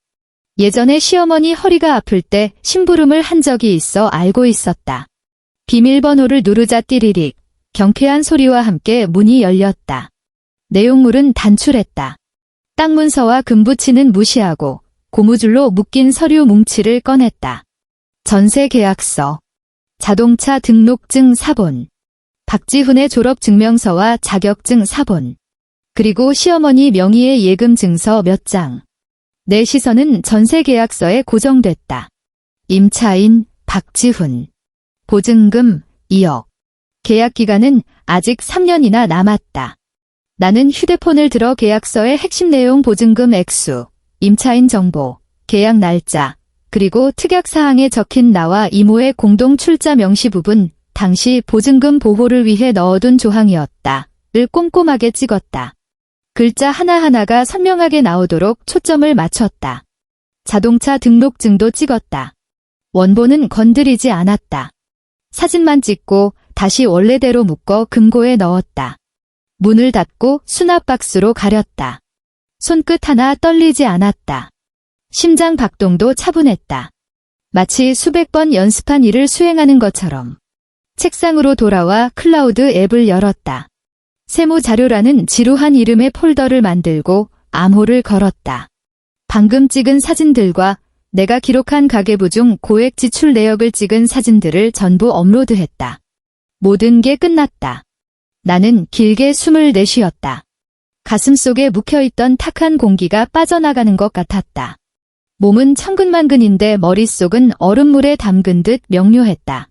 예전에 시어머니 허리가 아플 때 심부름을 한 적이 있어 알고 있었다. 비밀번호를 누르자 띠리릭, 경쾌한 소리와 함께 문이 열렸다. 내용물은 단출했다. 땅 문서와 금부치는 무시하고 고무줄로 묶인 서류 뭉치를 꺼냈다. 전세 계약서, 자동차 등록증 사본, 박지훈의 졸업증명서와 자격증 사본, 그리고 시어머니 명의의 예금 증서 몇 장. 내 시선은 전세 계약서에 고정됐다. 임차인 박지훈. 보증금 2억. 계약 기간은 아직 3년이나 남았다. 나는 휴대폰을 들어 계약서의 핵심 내용 보증금 액수, 임차인 정보, 계약 날짜, 그리고 특약사항에 적힌 나와 이모의 공동 출자 명시 부분, 당시 보증금 보호를 위해 넣어둔 조항이었다.를 꼼꼼하게 찍었다. 글자 하나하나가 선명하게 나오도록 초점을 맞췄다. 자동차 등록증도 찍었다. 원본은 건드리지 않았다. 사진만 찍고 다시 원래대로 묶어 금고에 넣었다. 문을 닫고 수납박스로 가렸다. 손끝 하나 떨리지 않았다. 심장 박동도 차분했다. 마치 수백 번 연습한 일을 수행하는 것처럼. 책상으로 돌아와 클라우드 앱을 열었다. 세무자료라는 지루한 이름의 폴더를 만들고 암호를 걸었다. 방금 찍은 사진들과 내가 기록한 가계부 중 고액 지출 내역을 찍은 사진들을 전부 업로드했다. 모든 게 끝났다. 나는 길게 숨을 내쉬었다. 가슴속에 묵혀있던 탁한 공기가 빠져나가는 것 같았다. 몸은 천근만근인데 머릿속은 얼음물에 담근 듯 명료했다.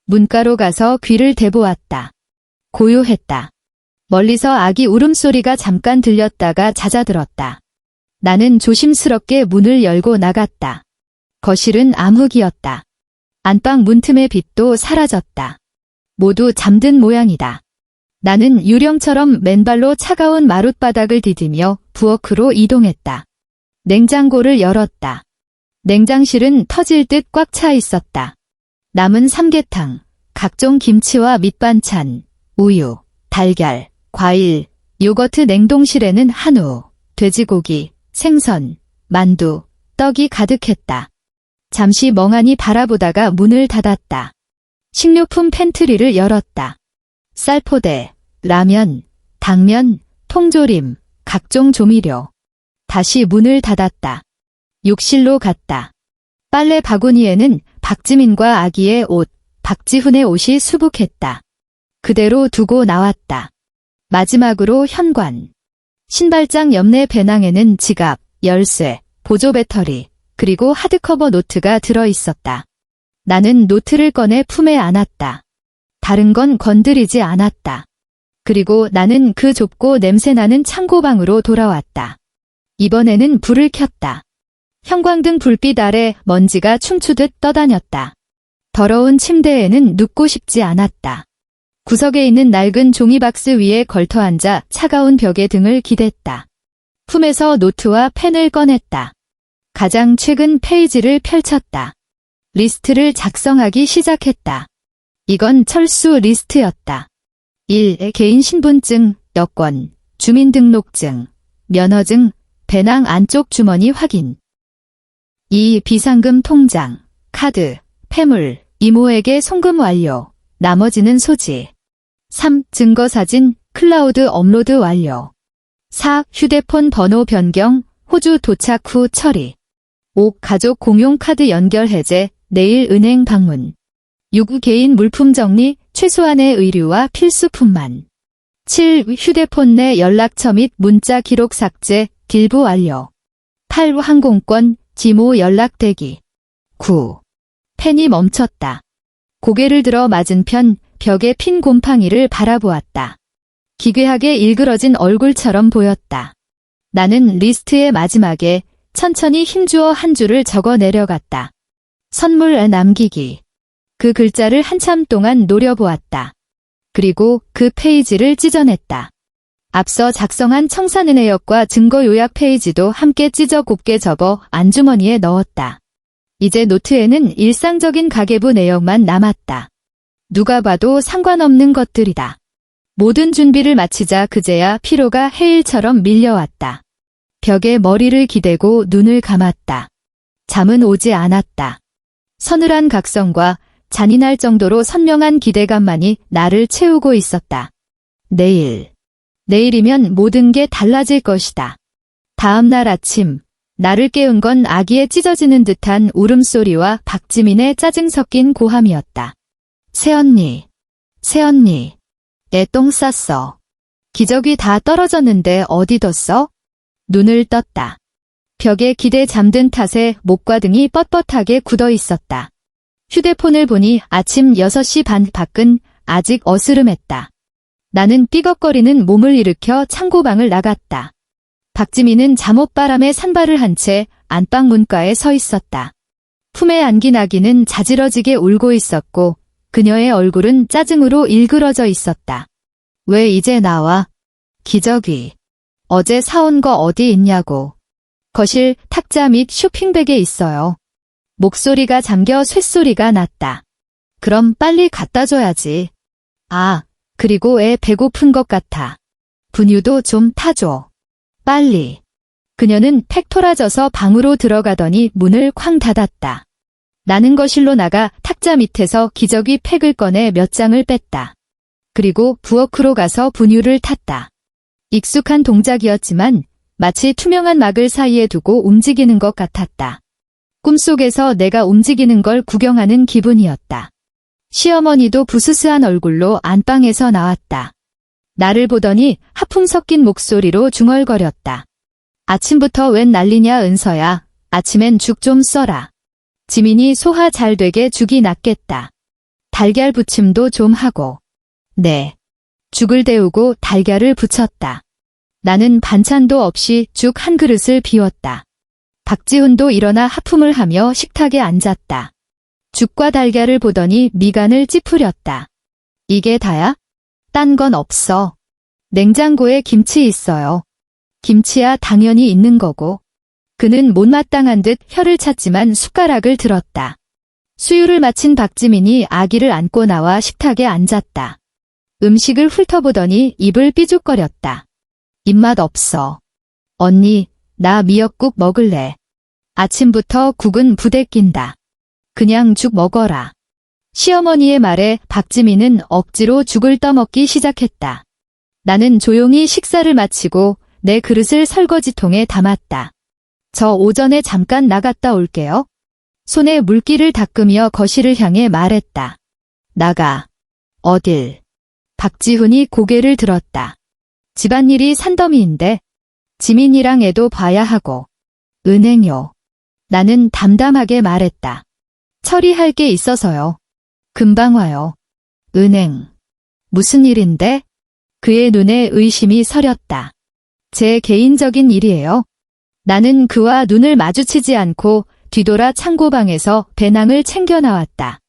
문가로 가서 귀를 대보았다. 고요했다. 멀리서 아기 울음소리가 잠깐 들렸다가 잦아들었다. 나는 조심스럽게 문을 열고 나갔다. 거실은 암흑이었다. 안방 문틈의 빛도 사라졌다. 모두 잠든 모양이다. 나는 유령처럼 맨발로 차가운 마룻바닥을 디디며 부엌으로 이동했다. 냉장고를 열었다. 냉장실은 터질 듯 꽉 차 있었다. 남은 삼계탕, 각종 김치와 밑반찬, 우유, 달걀, 과일, 요거트 냉동실에는 한우, 돼지고기, 생선, 만두, 떡이 가득했다. 잠시 멍하니 바라보다가 문을 닫았다. 식료품 팬트리를 열었다. 쌀포대, 라면, 당면, 통조림, 각종 조미료. 다시 문을 닫았다. 욕실로 갔다. 빨래 바구니에는 박지민과 아기의 옷, 박지훈의 옷이 수북했다. 그대로 두고 나왔다. 마지막으로 현관. 신발장 옆내 배낭에는 지갑, 열쇠, 보조 배터리, 그리고 하드커버 노트가 들어있었다. 나는 노트를 꺼내 품에 안았다. 다른 건 건드리지 않았다. 그리고 나는 그 좁고 냄새나는 창고방으로 돌아왔다. 이번에는 불을 켰다. 형광등 불빛 아래 먼지가 춤추듯 떠다녔다. 더러운 침대에는 눕고 싶지 않았다. 구석에 있는 낡은 종이박스 위에 걸터앉아 차가운 벽에 등을 기댔다. 품에서 노트와 펜을 꺼냈다. 가장 최근 페이지를 펼쳤다. 리스트를 작성하기 시작했다. 이건 철수 리스트였다. 1. 개인 신분증, 여권, 주민등록증, 면허증, 배낭 안쪽 주머니 확인. 2. 비상금 통장, 카드, 폐물, 이모에게 송금 완료, 나머지는 소지. 3. 증거사진, 클라우드 업로드 완료. 4. 휴대폰 번호 변경, 호주 도착 후 처리. 5. 가족 공용 카드 연결 해제, 내일 은행 방문. 6. 개인 물품 정리, 최소한의 의류와 필수품만. 7. 휴대폰 내 연락처 및 문자 기록 삭제, 길부 완료. 8. 항공권, 지모 연락 대기. 9. 펜이 멈췄다. 고개를 들어 맞은편 벽에 핀 곰팡이를 바라보았다. 기괴하게 일그러진 얼굴처럼 보였다. 나는 리스트의 마지막에 천천히 힘주어 한 줄을 적어 내려갔다. 선물 남기기. 그 글자를 한참 동안 노려보았다. 그리고 그 페이지를 찢어냈다. 앞서 작성한 청산은혜역과 증거 요약 페이지도 함께 찢어 곱게 접어 안주머니에 넣었다. 이제 노트에는 일상적인 가계부 내용만 남았다. 누가 봐도 상관없는 것들이다. 모든 준비를 마치자 그제야 피로가 해일처럼 밀려왔다. 벽에 머리를 기대고 눈을 감았다. 잠은 오지 않았다. 서늘한 각성과 잔인할 정도로 선명한 기대감만이 나를 채우고 있었다. 내일이면 모든 게 달라질 것이다. 다음 날 아침, 나를 깨운 건 아기의 찢어지는 듯한 울음소리와 박지민의 짜증 섞인 고함이었다. 새언니, 내 똥 쌌어. 기저귀 다 떨어졌는데 어디 뒀어? 눈을 떴다. 벽에 기대 잠든 탓에 목과 등이 뻣뻣하게 굳어 있었다. 휴대폰을 보니 아침 6시 반 밖은 아직 어스름했다. 나는 삐걱거리는 몸을 일으켜 창고방을 나갔다. 박지민은 잠옷바람에 산발을 한 채 안방 문가에 서 있었다. 품에 안긴 아기는 자지러지게 울고 있었고 그녀의 얼굴은 짜증으로 일그러져 있었다. 왜 이제 나와? 기저귀. 어제 사온 거 어디 있냐고. 거실 탁자 및 쇼핑백에 있어요. 목소리가 잠겨 쇳소리가 났다. 그럼 빨리 갖다 줘야지. 아, 그리고 애 배고픈 것 같아. 분유도 좀 타줘. 빨리. 그녀는 팩 토라져서 방으로 들어가더니 문을 쾅 닫았다. 나는 거실로 나가 탁자 밑에서 기저귀 팩을 꺼내 몇 장을 뺐다. 그리고 부엌으로 가서 분유를 탔다. 익숙한 동작이었지만 마치 투명한 막을 사이에 두고 움직이는 것 같았다. 꿈속에서 내가 움직이는 걸 구경하는 기분이었다. 시어머니도 부스스한 얼굴로 안방에서 나왔다. 나를 보더니 하품 섞인 목소리로 중얼거렸다. 아침부터 웬 난리냐 은서야. 아침엔 죽 좀 써라. 지민이 소화 잘 되게 죽이 낫겠다. 달걀 부침도 좀 하고. 네. 죽을 데우고 달걀을 부쳤다. 나는 반찬도 없이 죽 한 그릇을 비웠다. 박지훈도 일어나 하품을 하며 식탁에 앉았다. 죽과 달걀을 보더니 미간을 찌푸렸다. 이게 다야? 딴 건 없어. 냉장고에 김치 있어요. 김치야 당연히 있는 거고. 그는 못마땅한 듯 혀를 찼지만 숟가락을 들었다. 수유를 마친 박지민이 아기를 안고 나와 식탁에 앉았다. 음식을 훑어보더니 입을 삐죽거렸다. 입맛 없어. 언니, 나 미역국 먹을래. 아침부터 국은 부대낀다. 그냥 죽 먹어라. 시어머니의 말에 박지민은 억지로 죽을 떠먹기 시작했다. 나는 조용히 식사를 마치고 내 그릇을 설거지통에 담았다. 저 오전에 잠깐 나갔다 올게요. 손에 물기를 닦으며 거실을 향해 말했다. 나가. 어딜? 박지훈이 고개를 들었다. 집안일이 산더미인데 지민이랑 애도 봐야 하고. 은행요. 나는 담담하게 말했다. 처리할 게 있어서요. 금방 와요. 은행. 무슨 일인데? 그의 눈에 의심이 서렸다. 제 개인적인 일이에요. 나는 그와 눈을 마주치지 않고 뒤돌아 창고방에서 배낭을 챙겨 나왔다.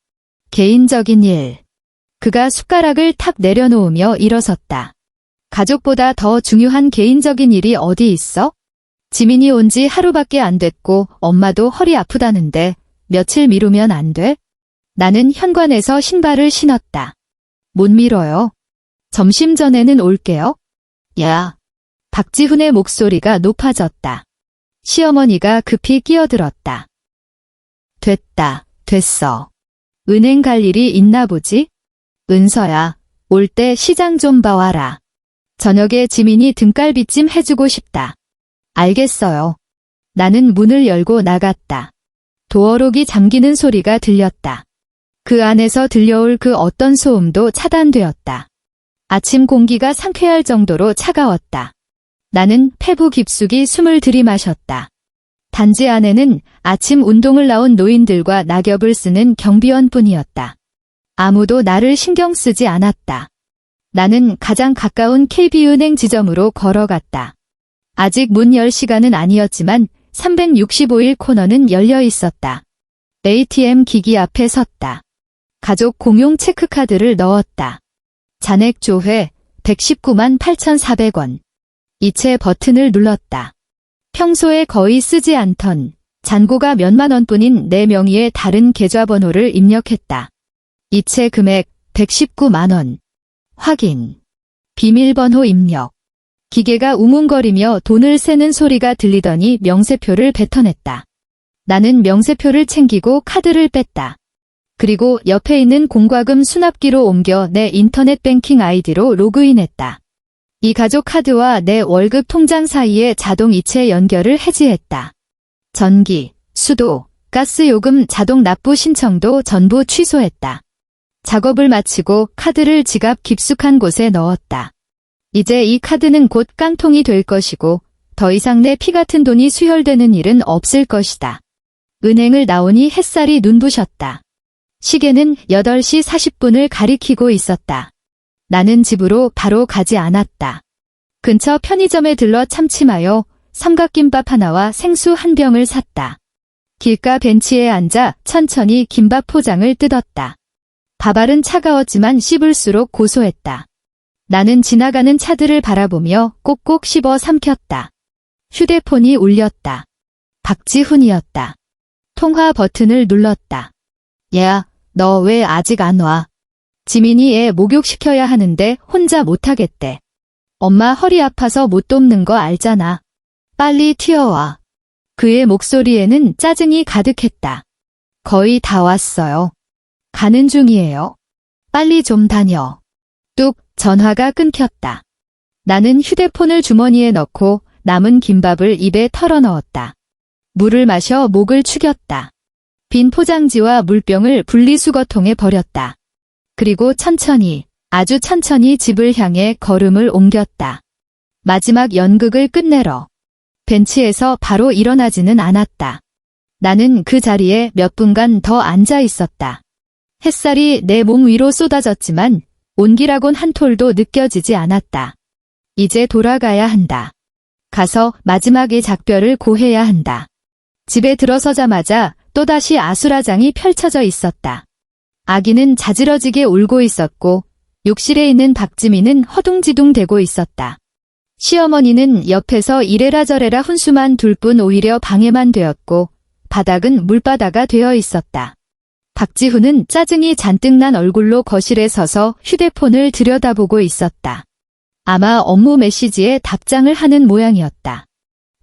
개인적인 일. 그가 숟가락을 탁 내려놓으며 일어섰다. 가족보다 더 중요한 개인적인 일이 어디 있어? 지민이 온 지 하루밖에 안 됐고 엄마도 허리 아프다는데 며칠 미루면 안 돼? 나는 현관에서 신발을 신었다. 못 미뤄요. 점심 전에는 올게요. 야. 박지훈의 목소리가 높아졌다. 시어머니가 급히 끼어들었다. 됐어. 은행 갈 일이 있나 보지? 은서야, 올 때 시장 좀 봐와라. 저녁에 지민이 등갈비찜 해주고 싶다. 알겠어요. 나는 문을 열고 나갔다. 도어록이 잠기는 소리가 들렸다. 그 안에서 들려올 그 어떤 소음도 차단되었다. 아침 공기가 상쾌할 정도로 차가웠다. 나는 폐부 깊숙이 숨을 들이마셨다. 단지 안에는 아침 운동을 나온 노인들과 낙엽을 쓰는 경비원뿐이었다. 아무도 나를 신경 쓰지 않았다. 나는 가장 가까운 KB은행 지점으로 걸어갔다. 아직 문 열 시간은 아니었지만 365일 코너는 열려 있었다. ATM 기기 앞에 섰다. 가족 공용 체크카드를 넣었다. 잔액 조회 119만 8,400원. 이체 버튼을 눌렀다. 평소에 거의 쓰지 않던 잔고가 몇만 원뿐인 내 명의의 다른 계좌번호를 입력했다. 이체 금액 119만 원. 확인. 비밀번호 입력. 기계가 웅웅거리며 돈을 세는 소리가 들리더니 명세표를 뱉어냈다. 나는 명세표를 챙기고 카드를 뺐다. 그리고 옆에 있는 공과금 수납기로 옮겨 내 인터넷 뱅킹 아이디로 로그인했다. 이 가족 카드와 내 월급 통장 사이의 자동 이체 연결을 해지했다. 전기, 수도, 가스 요금 자동 납부 신청도 전부 취소했다. 작업을 마치고 카드를 지갑 깊숙한 곳에 넣었다. 이제 이 카드는 곧 깡통이 될 것이고 더 이상 내 피 같은 돈이 수혈되는 일은 없을 것이다. 은행을 나오니 햇살이 눈부셨다. 시계는 8시 40분을 가리키고 있었다. 나는 집으로 바로 가지 않았다. 근처 편의점에 들러 참치마요, 삼각김밥 하나와 생수 한 병을 샀다. 길가 벤치에 앉아 천천히 김밥 포장을 뜯었다. 밥알은 차가웠지만 씹을수록 고소했다. 나는 지나가는 차들을 바라보며 꼭꼭 씹어 삼켰다. 휴대폰이 울렸다. 박지훈이었다. 통화 버튼을 눌렀다. 야, 너 왜 아직 안 와? 지민이 애 목욕시켜야 하는데 혼자 못하겠대. 엄마 허리 아파서 못 돕는 거 알잖아. 빨리 튀어와. 그의 목소리에는 짜증이 가득했다. 거의 다 왔어요. 가는 중이에요. 빨리 좀 다녀. 뚝, 전화가 끊겼다. 나는 휴대폰을 주머니에 넣고 남은 김밥을 입에 털어 넣었다. 물을 마셔 목을 축였다. 빈 포장지와 물병을 분리수거통에 버렸다. 그리고 천천히, 아주 천천히 집을 향해 걸음을 옮겼다. 마지막 연극을 끝내러. 벤치에서 바로 일어나지는 않았다. 나는 그 자리에 몇 분간 더 앉아 있었다. 햇살이 내 몸 위로 쏟아졌지만 온기라곤 한 톨도 느껴지지 않았다. 이제 돌아가야 한다. 가서 마지막의 작별을 고해야 한다. 집에 들어서자마자 또다시 아수라장이 펼쳐져 있었다. 아기는 자지러지게 울고 있었고 욕실에 있는 박지민은 허둥지둥 대고 있었다. 시어머니는 옆에서 이래라 저래라 훈수만 둘 뿐 오히려 방해만 되었고 바닥은 물바다가 되어 있었다. 박지훈은 짜증이 잔뜩 난 얼굴로 거실에 서서 휴대폰을 들여다보고 있었다. 아마 업무 메시지에 답장을 하는 모양이었다.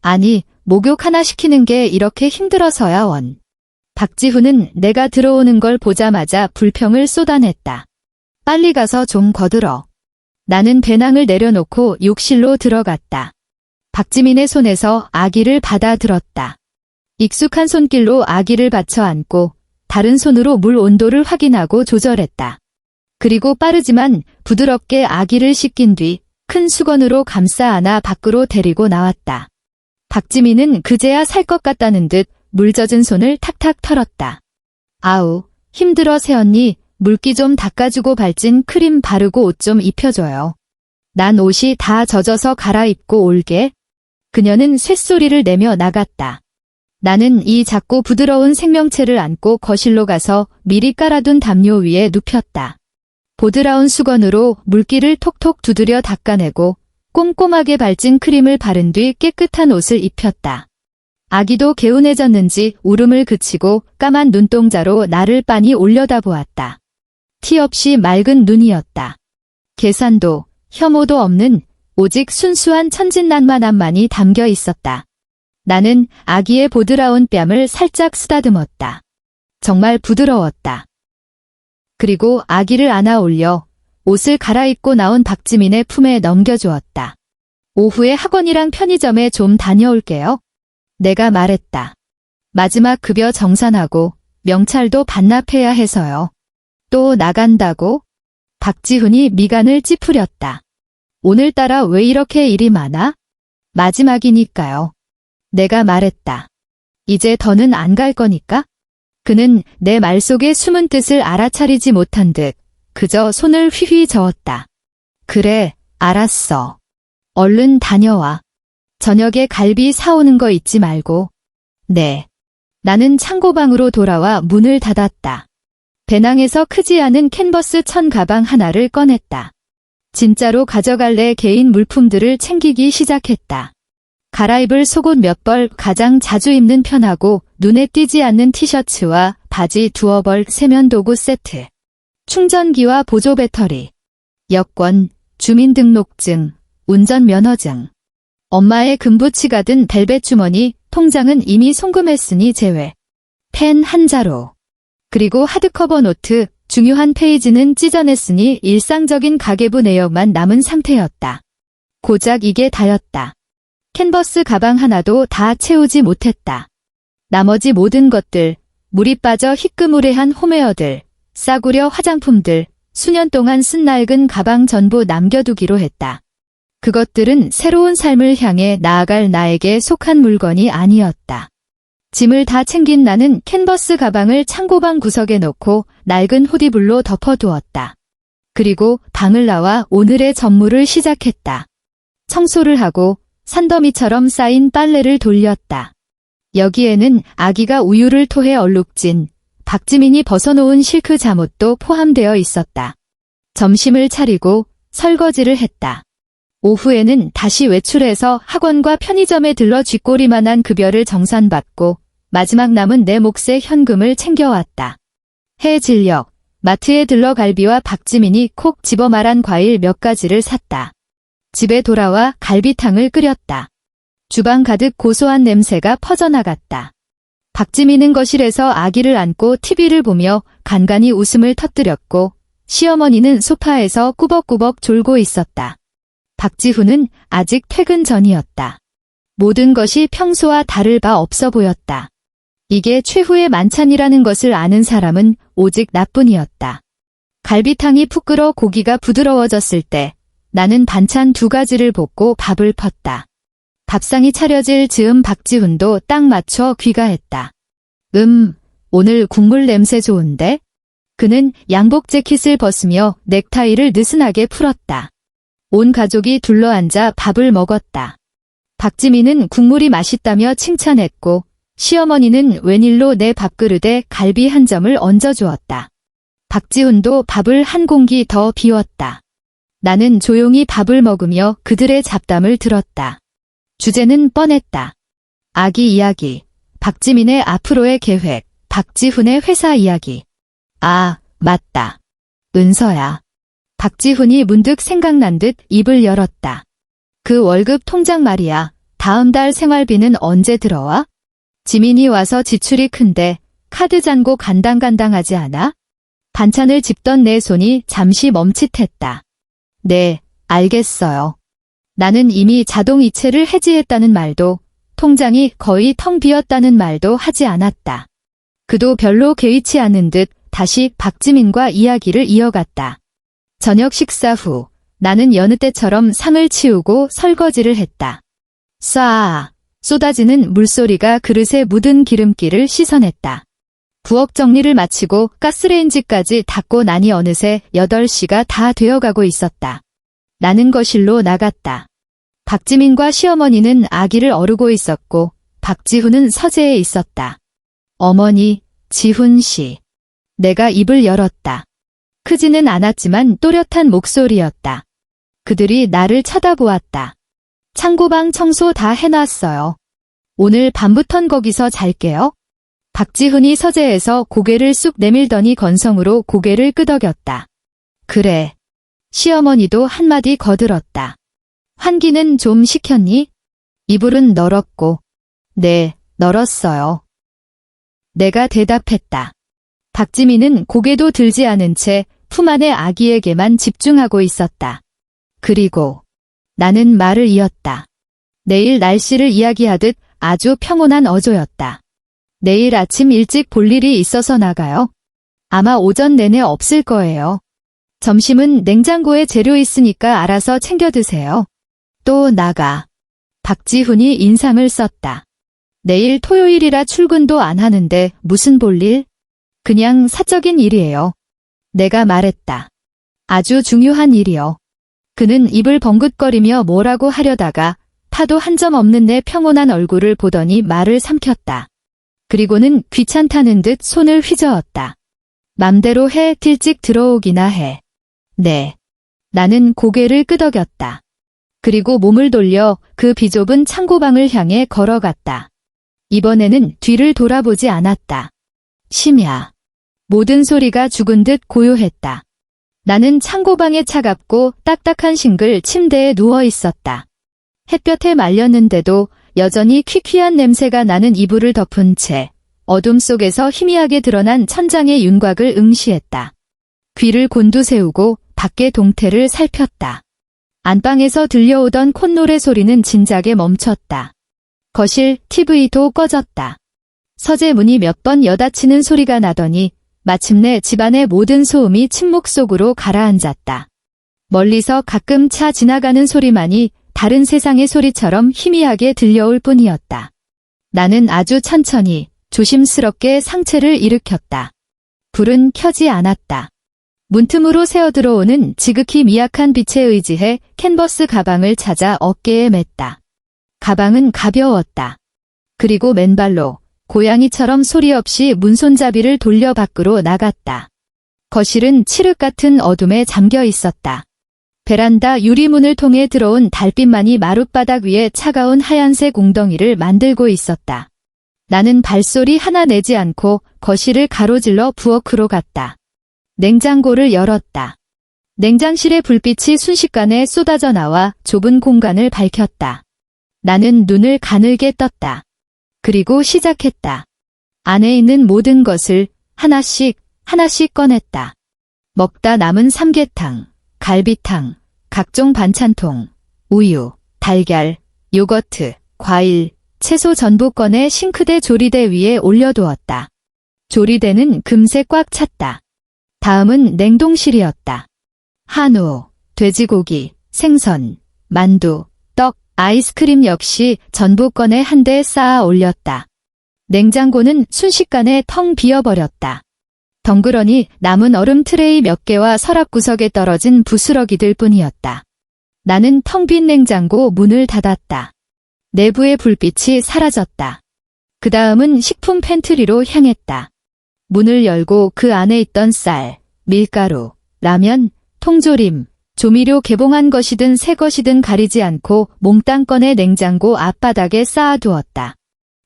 아니, 목욕 하나 시키는 게 이렇게 힘들어서야 원. 박지훈은 내가 들어오는 걸 보자마자 불평을 쏟아냈다. 빨리 가서 좀 거들어. 나는 배낭을 내려놓고 욕실로 들어갔다. 박지민의 손에서 아기를 받아 들었다. 익숙한 손길로 아기를 받쳐 안고 다른 손으로 물 온도를 확인하고 조절했다. 그리고 빠르지만 부드럽게 아기를 씻긴 뒤 큰 수건으로 감싸 안아 밖으로 데리고 나왔다. 박지민은 그제야 살 것 같다는 듯 물 젖은 손을 탁탁 털었다. 아우, 힘들어 새언니, 물기 좀 닦아주고 발진 크림 바르고 옷 좀 입혀줘요. 난 옷이 다 젖어서 갈아입고 올게. 그녀는 쇳소리를 내며 나갔다. 나는 이 작고 부드러운 생명체를 안고 거실로 가서 미리 깔아둔 담요 위에 눕혔다. 보드라운 수건으로 물기를 톡톡 두드려 닦아내고 꼼꼼하게 발진 크림을 바른 뒤 깨끗한 옷을 입혔다. 아기도 개운해졌는지 울음을 그치고 까만 눈동자로 나를 빤히 올려다보았다. 티 없이 맑은 눈이었다. 계산도, 혐오도 없는 오직 순수한 천진난만함만이 담겨 있었다. 나는 아기의 보드라운 뺨을 살짝 쓰다듬었다. 정말 부드러웠다. 그리고 아기를 안아 올려 옷을 갈아입고 나온 박지민의 품에 넘겨주었다. 오후에 학원이랑 편의점에 좀 다녀올게요. 내가 말했다. 마지막 급여 정산하고 명찰도 반납해야 해서요. 또 나간다고? 박지훈이 미간을 찌푸렸다. 오늘따라 왜 이렇게 일이 많아? 마지막이니까요. 내가 말했다. 이제 더는 안 갈 거니까? 그는 내 말 속의 숨은 뜻을 알아차리지 못한 듯 그저 손을 휘휘 저었다. 그래, 알았어. 얼른 다녀와. 저녁에 갈비 사오는 거 잊지 말고. 네. 나는 창고방으로 돌아와 문을 닫았다. 배낭에서 크지 않은 캔버스 천 가방 하나를 꺼냈다. 진짜로 가져갈래 개인 물품들을 챙기기 시작했다. 갈아입을 속옷 몇 벌, 가장 자주 입는 편하고 눈에 띄지 않는 티셔츠와 바지 두어 벌, 세면도구 세트, 충전기와 보조 배터리, 여권, 주민등록증, 운전면허증, 엄마의 금부치가 든 벨벳 주머니, 통장은 이미 송금했으니 제외, 펜 한 자루, 그리고 하드커버 노트, 중요한 페이지는 찢어냈으니 일상적인 가계부 내역만 남은 상태였다. 고작 이게 다였다. 캔버스 가방 하나도 다 채우지 못했다. 나머지 모든 것들, 물이 빠져 희끄무레한 홈웨어들, 싸구려 화장품들, 수년 동안 쓴 낡은 가방 전부 남겨두기로 했다. 그것들은 새로운 삶을 향해 나아갈 나에게 속한 물건이 아니었다. 짐을 다 챙긴 나는 캔버스 가방을 창고방 구석에 놓고 낡은 호디블로 덮어두었다. 그리고 방을 나와 오늘의 전무를 시작했다. 청소를 하고 산더미처럼 쌓인 빨래를 돌렸다. 여기에는 아기가 우유를 토해 얼룩진 박지민이 벗어놓은 실크 잠옷도 포함되어 있었다. 점심을 차리고 설거지를 했다. 오후에는 다시 외출해서 학원과 편의점에 들러 쥐꼬리만한 급여를 정산받고 마지막 남은 내 몫의 현금을 챙겨왔다. 해질녘 마트에 들러 갈비와 박지민이 콕 집어 말한 과일 몇 가지를 샀다. 집에 돌아와 갈비탕을 끓였다. 주방 가득 고소한 냄새가 퍼져나갔다. 박지민은 거실에서 아기를 안고 TV를 보며 간간히 웃음을 터뜨렸고 시어머니는 소파에서 꾸벅꾸벅 졸고 있었다. 박지훈은 아직 퇴근 전이었다. 모든 것이 평소와 다를 바 없어 보였다. 이게 최후의 만찬이라는 것을 아는 사람은 오직 나뿐이었다. 갈비탕이 푹 끓어 고기가 부드러워졌을 때 나는 반찬 2가지를 볶고 밥을 펐다. 밥상이 차려질 즈음 박지훈도 딱 맞춰 귀가했다. 오늘 국물 냄새 좋은데? 그는 양복 재킷을 벗으며 넥타이를 느슨하게 풀었다. 온 가족이 둘러앉아 밥을 먹었다. 박지민은 국물이 맛있다며 칭찬했고 시어머니는 웬일로 내 밥그릇에 갈비 한 점을 얹어주었다. 박지훈도 밥을 한 공기 더 비웠다. 나는 조용히 밥을 먹으며 그들의 잡담을 들었다. 주제는 뻔했다. 아기 이야기, 박지민의 앞으로의 계획, 박지훈의 회사 이야기. 아, 맞다. 은서야. 박지훈이 문득 생각난 듯 입을 열었다. 그 월급 통장 말이야. 다음 달 생활비는 언제 들어와? 지민이 와서 지출이 큰데 카드 잔고 간당간당하지 않아? 반찬을 집던 내 손이 잠시 멈칫했다. 네, 알겠어요. 나는 이미 자동이체를 해지했다는 말도, 통장이 거의 텅 비었다는 말도 하지 않았다. 그도 별로 개의치 않은 듯 다시 박지민과 이야기를 이어갔다. 저녁 식사 후 나는 여느 때처럼 상을 치우고 설거지를 했다. 쏴 쏟아지는 물소리가 그릇에 묻은 기름기를 씻어냈다. 부엌 정리를 마치고 가스레인지까지 닫고 나니 어느새 8시가 다 되어가고 있었다. 나는 거실로 나갔다. 박지민과 시어머니는 아기를 어르고 있었고 박지훈은 서재에 있었다. 어머니, 지훈 씨. 내가 입을 열었다. 크지는 않았지만 또렷한 목소리였다. 그들이 나를 쳐다보았다. 창고방 청소 다 해놨어요. 오늘 밤부턴 거기서 잘게요. 박지훈이 서재에서 고개를 쑥 내밀더니 건성으로 고개를 끄덕였다. 그래. 시어머니도 한마디 거들었다. 환기는 좀 시켰니? 이불은 널었고. 네, 널었어요. 내가 대답했다. 박지민은 고개도 들지 않은 채 품 안의 아기에게만 집중하고 있었다. 그리고 나는 말을 이었다. 내일 날씨를 이야기하듯 아주 평온한 어조였다. 내일 아침 일찍 볼 일이 있어서 나가요. 아마 오전 내내 없을 거예요. 점심은 냉장고에 재료 있으니까 알아서 챙겨 드세요. 또 나가. 박지훈이 인상을 썼다. 내일 토요일이라 출근도 안 하는데 무슨 볼일? 그냥 사적인 일이에요. 내가 말했다. 아주 중요한 일이요. 그는 입을 벙긋거리며 뭐라고 하려다가 파도 한 점 없는 내 평온한 얼굴을 보더니 말을 삼켰다. 그리고는 귀찮다는 듯 손을 휘저었다. 맘대로 해. 일찍 들어오기나 해. 네. 나는 고개를 끄덕였다. 그리고 몸을 돌려 그 비좁은 창고방을 향해 걸어갔다. 이번에는 뒤를 돌아보지 않았다. 심야. 모든 소리가 죽은 듯 고요했다. 나는 창고방의 차갑고 딱딱한 싱글 침대에 누워 있었다. 햇볕에 말렸는데도 여전히 퀴퀴한 냄새가 나는 이불을 덮은 채 어둠 속에서 희미하게 드러난 천장의 윤곽을 응시했다. 귀를 곤두세우고 밖의 동태를 살폈다. 안방에서 들려오던 콧노래 소리는 진작에 멈췄다. 거실 TV도 꺼졌다. 서재 문이 몇 번 여닫히는 소리가 나더니 마침내 집안의 모든 소음이 침묵 속으로 가라앉았다. 멀리서 가끔 차 지나가는 소리만이 다른 세상의 소리처럼 희미하게 들려올 뿐이었다. 나는 아주 천천히 조심스럽게 상체를 일으켰다. 불은 켜지 않았다. 문틈으로 새어들어오는 지극히 미약한 빛에 의지해 캔버스 가방을 찾아 어깨에 맸다. 가방은 가벼웠다. 그리고 맨발로 고양이처럼 소리 없이 문손잡이를 돌려 밖으로 나갔다. 거실은 칠흑 같은 어둠에 잠겨 있었다. 베란다 유리문을 통해 들어온 달빛만이 마룻바닥 위에 차가운 하얀색 웅덩이를 만들고 있었다. 나는 발소리 하나 내지 않고 거실을 가로질러 부엌으로 갔다. 냉장고를 열었다. 냉장실의 불빛이 순식간에 쏟아져 나와 좁은 공간을 밝혔다. 나는 눈을 가늘게 떴다. 그리고 시작했다. 안에 있는 모든 것을 하나씩 꺼냈다. 먹다 남은 삼계탕, 갈비탕, 각종 반찬통, 우유, 달걀, 요거트, 과일, 채소 전부 꺼내 싱크대 조리대 위에 올려두었다. 조리대는 금세 꽉 찼다. 다음은 냉동실이었다. 한우, 돼지고기, 생선, 만두, 떡, 아이스크림 역시 전부 꺼내 한대에 쌓아 올렸다. 냉장고는 순식간에 텅 비어버렸다. 덩그러니 남은 얼음 트레이 몇 개와 서랍 구석에 떨어진 부스러기들 뿐이었다. 나는 텅 빈 냉장고 문을 닫았다. 내부의 불빛이 사라졌다. 그 다음은 식품 팬트리로 향했다. 문을 열고 그 안에 있던 쌀, 밀가루, 라면, 통조림, 조미료 개봉한 것이든 새 것이든 가리지 않고 몽땅 꺼내 냉장고 앞바닥에 쌓아두었다.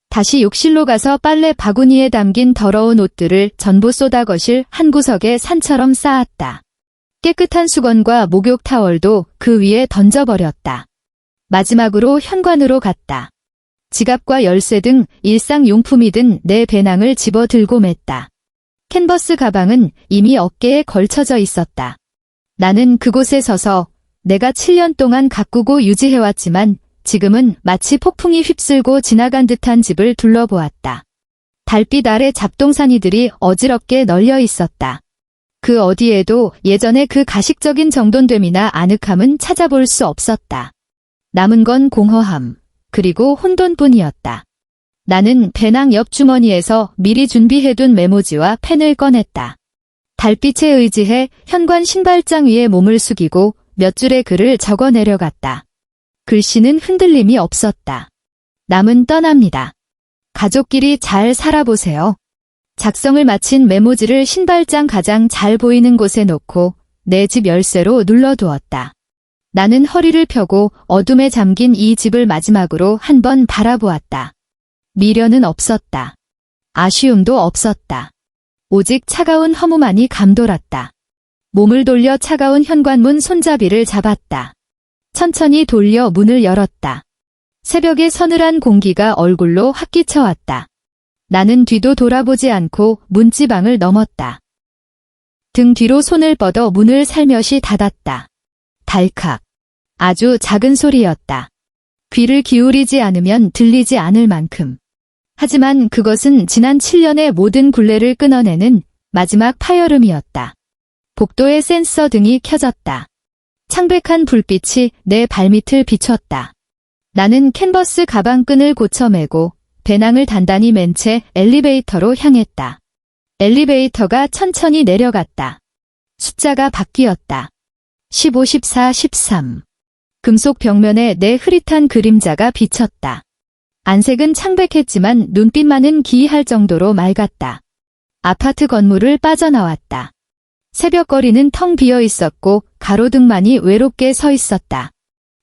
다시 욕실로 가서 빨래 바구니에 담긴 더러운 옷들을 전부 쏟아 거실 한 구석에 산처럼 쌓았다. 깨끗한 수건과 목욕 타월도 그 위에 던져버렸다. 마지막으로 현관으로 갔다. 지갑과 열쇠 등 일상용품이든 내 배낭을 집어 들고 맸다. 캔버스 가방은 이미 어깨에 걸쳐져 있었다. 나는 그곳에 서서 내가 7년 동안 가꾸고 유지해왔지만 지금은 마치 폭풍이 휩쓸고 지나간 듯한 집을 둘러보았다. 달빛 아래 잡동사니들이 어지럽게 널려 있었다. 그 어디에도 예전의 그 가식적인 정돈됨이나 아늑함은 찾아볼 수 없었다. 남은 건 공허함, 그리고 혼돈뿐이었다. 나는 배낭 옆 주머니에서 미리 준비해둔 메모지와 펜을 꺼냈다. 달빛에 의지해 현관 신발장 위에 몸을 숙이고 몇 줄의 글을 적어 내려갔다. 글씨는 흔들림이 없었다. 남은 떠납니다. 가족끼리 잘 살아보세요. 작성을 마친 메모지를 신발장 가장 잘 보이는 곳에 놓고 내 집 열쇠로 눌러두었다. 나는 허리를 펴고 어둠에 잠긴 이 집을 마지막으로 한번 바라보았다. 미련은 없었다. 아쉬움도 없었다. 오직 차가운 허무만이 감돌았다. 몸을 돌려 차가운 현관문 손잡이를 잡았다. 천천히 돌려 문을 열었다. 새벽의 서늘한 공기가 얼굴로 확 끼쳐왔다. 나는 뒤도 돌아보지 않고 문지방을 넘었다. 등 뒤로 손을 뻗어 문을 살며시 닫았다. 달칵. 아주 작은 소리였다. 귀를 기울이지 않으면 들리지 않을 만큼. 하지만 그것은 지난 7년의 모든 굴레를 끊어내는 마지막 파여름이었다. 복도의 센서 등이 켜졌다. 창백한 불빛이 내 발밑을 비췄다. 나는 캔버스 가방끈을 고쳐매고 배낭을 단단히 맨 채 엘리베이터로 향했다. 엘리베이터가 천천히 내려갔다. 숫자가 바뀌었다. 15, 14, 13. 금속 벽면에 내 흐릿한 그림자가 비쳤다. 안색은 창백했지만 눈빛만은 기이할 정도로 맑았다. 아파트 건물을 빠져나왔다. 새벽거리는 텅 비어 있었고 가로등만이 외롭게 서 있었다.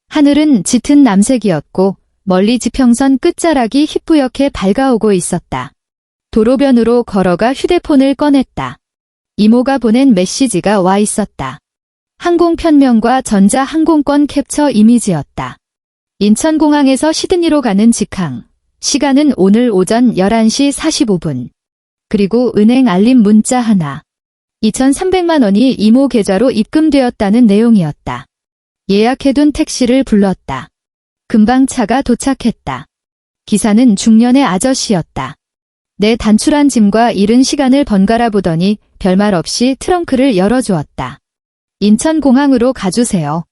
하늘은 짙은 남색이었고 멀리 지평선 끝자락이 희뿌옇게 밝아오고 있었다. 도로변으로 걸어가 휴대폰을 꺼냈다. 이모가 보낸 메시지가 와 있었다. 항공편명과 전자항공권 캡처 이미지였다. 인천공항에서 시드니로 가는 직항. 시간은 오늘 오전 11시 45분. 그리고 은행 알림 문자 하나. 2,300만 원이 이모 계좌로 입금되었다는 내용이었다. 예약해둔 택시를 불렀다. 금방 차가 도착했다. 기사는 중년의 아저씨였다. 내 단출한 짐과 이른 시간을 번갈아 보더니 별말 없이 트렁크를 열어주었다. 인천공항으로 가주세요.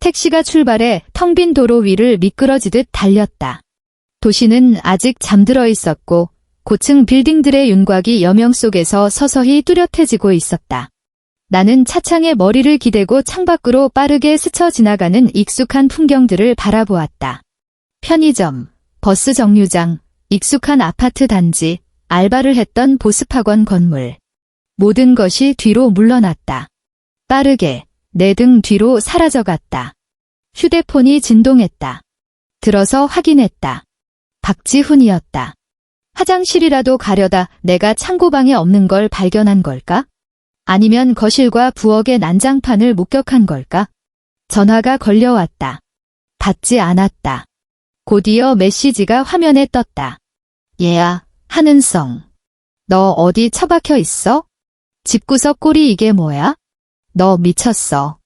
택시가 출발해 텅 빈 도로 위를 미끄러지듯 달렸다. 도시는 아직 잠들어 있었고 고층 빌딩들의 윤곽이 여명 속에서 서서히 뚜렷해지고 있었다. 나는 차창에 머리를 기대고 창밖으로 빠르게 스쳐 지나가는 익숙한 풍경들을 바라보았다. 편의점, 버스 정류장, 익숙한 아파트 단지, 알바를 했던 보습학원 건물. 모든 것이 뒤로 물러났다. 빠르게 내 등 뒤로 사라져갔다. 휴대폰이 진동했다. 들어서 확인했다. 박지훈이었다. 화장실이라도 가려다 내가 창고방에 없는 걸 발견한 걸까? 아니면 거실과 부엌의 난장판을 목격한 걸까? 전화가 걸려왔다. 받지 않았다. 곧이어 메시지가 화면에 떴다. 얘야, 한은성. 너 어디 처박혀 있어? 집구석 꼴이 이게 뭐야? 너 미쳤어.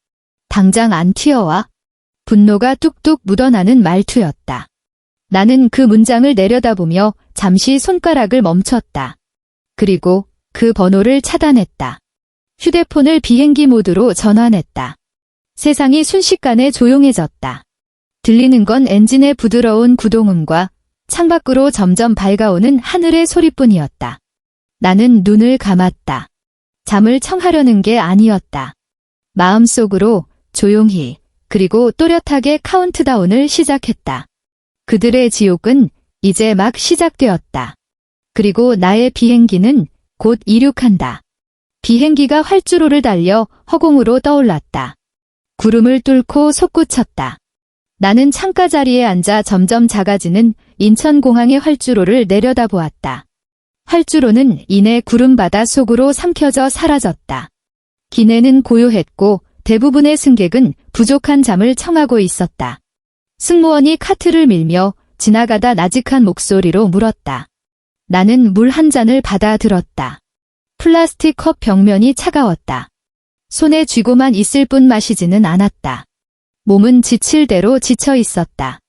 당장 안 튀어와. 분노가 뚝뚝 묻어나는 말투였다. 나는 그 문장을 내려다보며 잠시 손가락을 멈췄다. 그리고 그 번호를 차단했다. 휴대폰을 비행기 모드로 전환했다. 세상이 순식간에 조용해졌다. 들리는 건 엔진의 부드러운 구동음과 창밖으로 점점 밝아오는 하늘의 소리뿐이었다. 나는 눈을 감았다. 잠을 청하려는 게 아니었다. 마음속으로 조용히 그리고 또렷하게 카운트다운을 시작했다. 그들의 지옥은 이제 막 시작되었다. 그리고 나의 비행기는 곧 이륙한다. 비행기가 활주로를 달려 허공으로 떠올랐다. 구름을 뚫고 솟구쳤다. 나는 창가 자리에 앉아 점점 작아지는 인천공항의 활주로를 내려다보았다. 활주로는 이내 구름바다 속으로 삼켜져 사라졌다. 기내는 고요했고 대부분의 승객은 부족한 잠을 청하고 있었다. 승무원이 카트를 밀며 지나가다 나직한 목소리로 물었다. 나는 물 한 잔을 받아 들었다. 플라스틱 컵 벽면이 차가웠다. 손에 쥐고만 있을 뿐 마시지는 않았다. 몸은 지칠 대로 지쳐 있었다.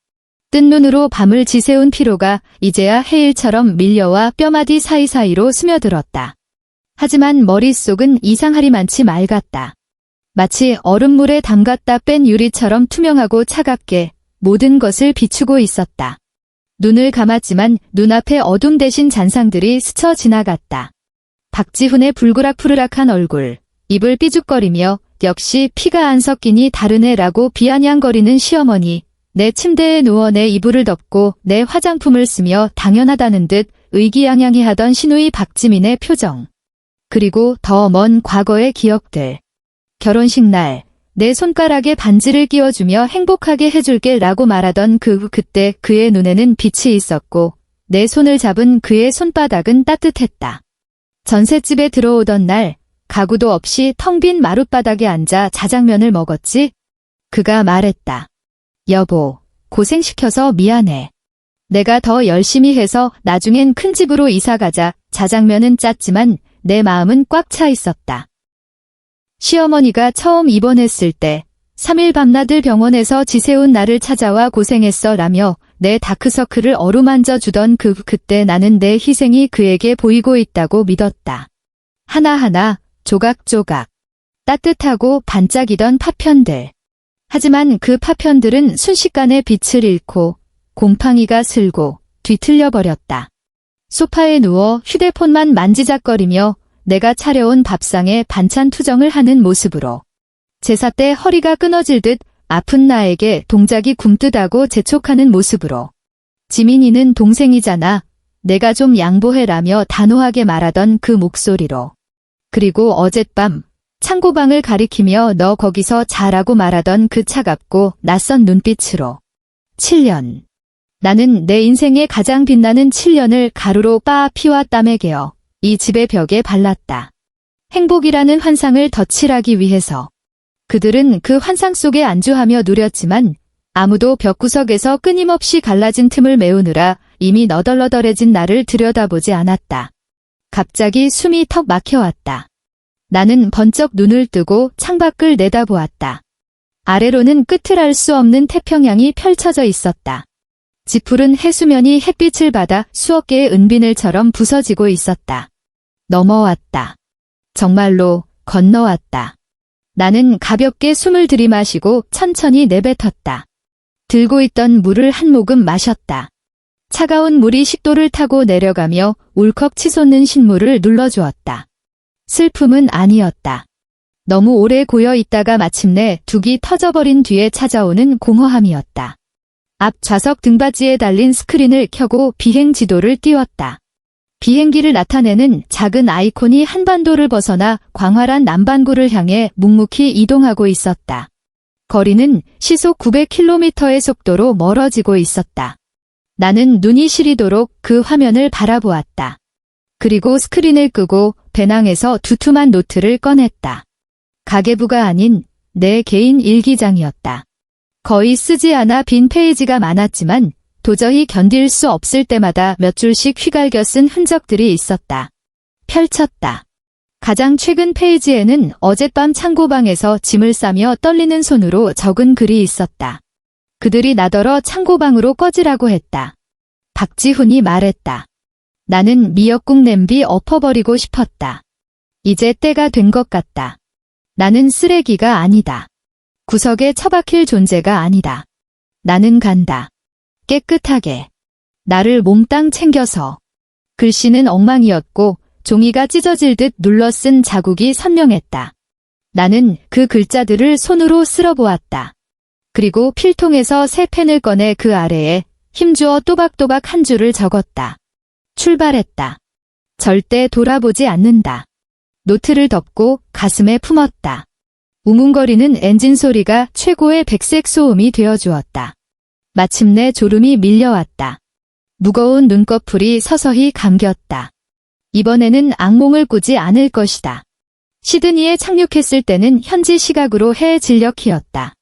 뜬 눈으로 밤을 지새운 피로가 이제야 해일처럼 밀려와 뼈마디 사이사이로 스며들었다. 하지만 머릿속은 이상하리만치 맑았다. 마치 얼음물에 담갔다 뺀 유리처럼 투명하고 차갑게 모든 것을 비추고 있었다. 눈을 감았지만 눈앞에 어둠 대신 잔상들이 스쳐 지나갔다. 박지훈의 불그락푸르락한 얼굴, 입을 삐죽거리며 역시 피가 안 섞이니 다르네라고 비아냥거리는 시어머니, 내 침대에 누워 내 이불을 덮고 내 화장품을 쓰며 당연하다는 듯 의기양양해하던 시누이 박지민의 표정. 그리고 더 먼 과거의 기억들. 결혼식 날, 내 손가락에 반지를 끼워주며 행복하게 해줄게 라고 말하던 그때 그의 눈에는 빛이 있었고 내 손을 잡은 그의 손바닥은 따뜻했다. 전셋집에 들어오던 날 가구도 없이 텅 빈 마룻바닥에 앉아 자장면을 먹었지? 그가 말했다. 여보, 고생시켜서 미안해. 내가 더 열심히 해서 나중엔 큰 집으로 이사가자. 자장면은 짰지만 내 마음은 꽉 차 있었다. 시어머니가 처음 입원했을 때 3일 밤낮을 병원에서 지새운 나를 찾아와 고생했어 라며 내 다크서클을 어루만져 주던 그때 나는 내 희생이 그에게 보이고 있다고 믿었다. 하나하나 조각조각 따뜻하고 반짝이던 파편들. 하지만 그 파편들은 순식간에 빛을 잃고 곰팡이가 슬고 뒤틀려 버렸다. 소파에 누워 휴대폰만 만지작거리며 내가 차려온 밥상에 반찬 투정을 하는 모습으로 제사 때 허리가 끊어질 듯 아픈 나에게 동작이 굼뜨다고 재촉하는 모습으로 지민이는 동생이잖아. 내가 좀 양보해라며 단호하게 말하던 그 목소리로 그리고 어젯밤 창고방을 가리키며 너 거기서 자라고 말하던 그 차갑고 낯선 눈빛으로 7년. 나는 내 인생의 가장 빛나는 7년을 가루로 빻아 피와 땀에 개어 이 집의 벽에 발랐다. 행복이라는 환상을 덧칠하기 위해서. 그들은 그 환상 속에 안주하며 누렸지만 아무도 벽구석에서 끊임없이 갈라진 틈을 메우느라 이미 너덜너덜해진 나를 들여다보지 않았다. 갑자기 숨이 턱 막혀왔다. 나는 번쩍 눈을 뜨고 창밖을 내다보았다. 아래로는 끝을 알 수 없는 태평양이 펼쳐져 있었다. 짙푸른 해수면이 햇빛을 받아 수억 개의 은비늘처럼 부서지고 있었다. 넘어왔다. 정말로 건너왔다. 나는 가볍게 숨을 들이마시고 천천히 내뱉었다. 들고 있던 물을 한 모금 마셨다. 차가운 물이 식도를 타고 내려가며 울컥 치솟는 신물을 눌러주었다. 슬픔은 아니었다. 너무 오래 고여 있다가 마침내 둑이 터져버린 뒤에 찾아오는 공허함이었다. 앞 좌석 등받이에 달린 스크린을 켜고 비행 지도를 띄웠다. 비행기를 나타내는 작은 아이콘이 한반도를 벗어나 광활한 남반구를 향해 묵묵히 이동하고 있었다. 거리는 시속 900km의 속도로 멀어지고 있었다. 나는 눈이 시리도록 그 화면을 바라보았다. 그리고 스크린을 끄고 배낭에서 두툼한 노트를 꺼냈다. 가계부가 아닌 내 개인 일기장이었다. 거의 쓰지 않아 빈 페이지가 많았지만 도저히 견딜 수 없을 때마다 몇 줄씩 휘갈겨 쓴 흔적들이 있었다. 펼쳤다. 가장 최근 페이지에는 어젯밤 창고방에서 짐을 싸며 떨리는 손으로 적은 글이 있었다. 그들이 나더러 창고방으로 꺼지라고 했다. 박지훈이 말했다. 나는 미역국 냄비 엎어버리고 싶었다. 이제 때가 된 것 같다. 나는 쓰레기가 아니다. 구석에 처박힐 존재가 아니다. 나는 간다. 깨끗하게. 나를 몽땅 챙겨서. 글씨는 엉망이었고 종이가 찢어질 듯 눌러쓴 자국이 선명했다. 나는 그 글자들을 손으로 쓸어보았다. 그리고 필통에서 새 펜을 꺼내 그 아래에 힘주어 또박또박 한 줄을 적었다. 출발했다. 절대 돌아보지 않는다. 노트를 덮고 가슴에 품었다. 웅웅거리는 엔진 소리가 최고의 백색 소음이 되어주었다. 마침내 졸음이 밀려왔다. 무거운 눈꺼풀이 서서히 감겼다. 이번에는 악몽을 꾸지 않을 것이다. 시드니에 착륙했을 때는 현지 시각으로 해 진력이었다.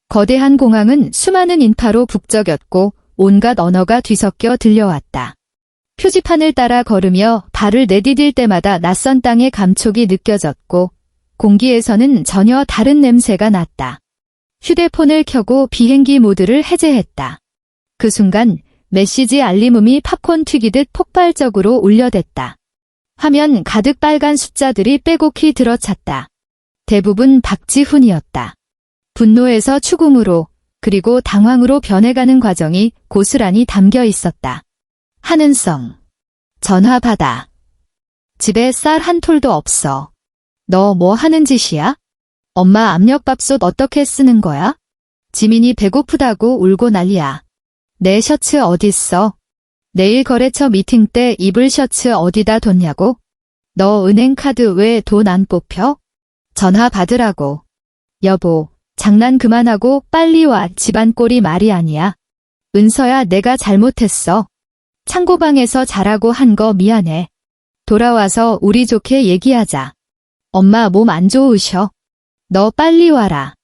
거대한 공항은 수많은 인파로 북적였고 온갖 언어가 뒤섞여 들려왔다. 표지판을 따라 걸으며 발을 내디딜 때마다 낯선 땅의 감촉이 느껴졌고 공기에서는 전혀 다른 냄새가 났다. 휴대폰을 켜고 비행기 모드를 해제했다. 그 순간 메시지 알림음이 팝콘 튀기듯 폭발적으로 울려댔다. 화면 가득 빨간 숫자들이 빼곡히 들어찼다. 대부분 박지훈이었다. 분노에서 추궁으로 그리고 당황으로 변해가는 과정이 고스란히 담겨 있었다. 한은성. 전화 받아. 집에 쌀 한 톨도 없어. 너 뭐 하는 짓이야? 엄마 압력밥솥 어떻게 쓰는 거야? 지민이 배고프다고 울고 난리야. 내 셔츠 어딨어? 내일 거래처 미팅 때 입을 셔츠 어디다 뒀냐고? 너 은행카드 왜 돈 안 뽑혀? 전화 받으라고. 여보, 장난 그만하고 빨리 와. 집안 꼴이 말이 아니야. 은서야, 내가 잘못했어. 창고방에서 자라고 한 거 미안해. 돌아와서 우리 좋게 얘기하자. 엄마 몸 안 좋으셔. 너 빨리 와라.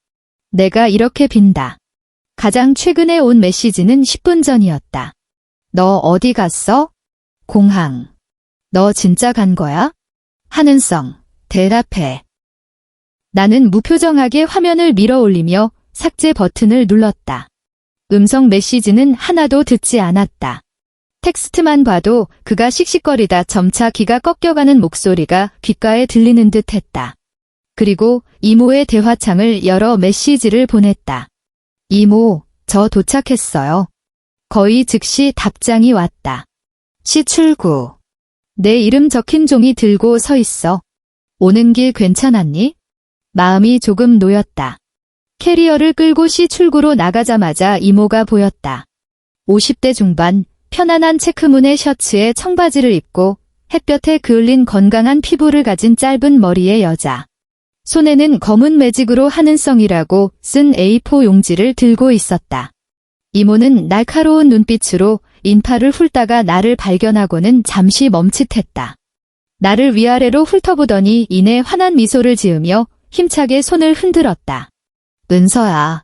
내가 이렇게 빈다. 가장 최근에 온 메시지는 10분 전이었다. 너 어디 갔어? 공항. 너 진짜 간 거야? 한은성, 대답해. 나는 무표정하게 화면을 밀어 올리며 삭제 버튼을 눌렀다. 음성 메시지는 하나도 듣지 않았다. 텍스트만 봐도 그가 씩씩거리다 점차 기가 꺾여가는 목소리가 귓가에 들리는 듯 했다. 그리고 이모의 대화창을 열어 메시지를 보냈다. 이모, 저 도착했어요. 거의 즉시 답장이 왔다. 시출구. 내 이름 적힌 종이 들고 서 있어. 오는 길 괜찮았니? 마음이 조금 놓였다. 캐리어를 끌고 시출구로 나가자마자 이모가 보였다. 50대 중반, 편안한 체크무늬 셔츠에 청바지를 입고 햇볕에 그을린 건강한 피부를 가진 짧은 머리의 여자. 손에는 검은 매직으로 하는성이라고 쓴 A4 용지를 들고 있었다. 이모는 날카로운 눈빛으로 인파를 훑다가 나를 발견하고는 잠시 멈칫했다. 나를 위아래로 훑어보더니 이내 환한 미소를 지으며 힘차게 손을 흔들었다. 은서야,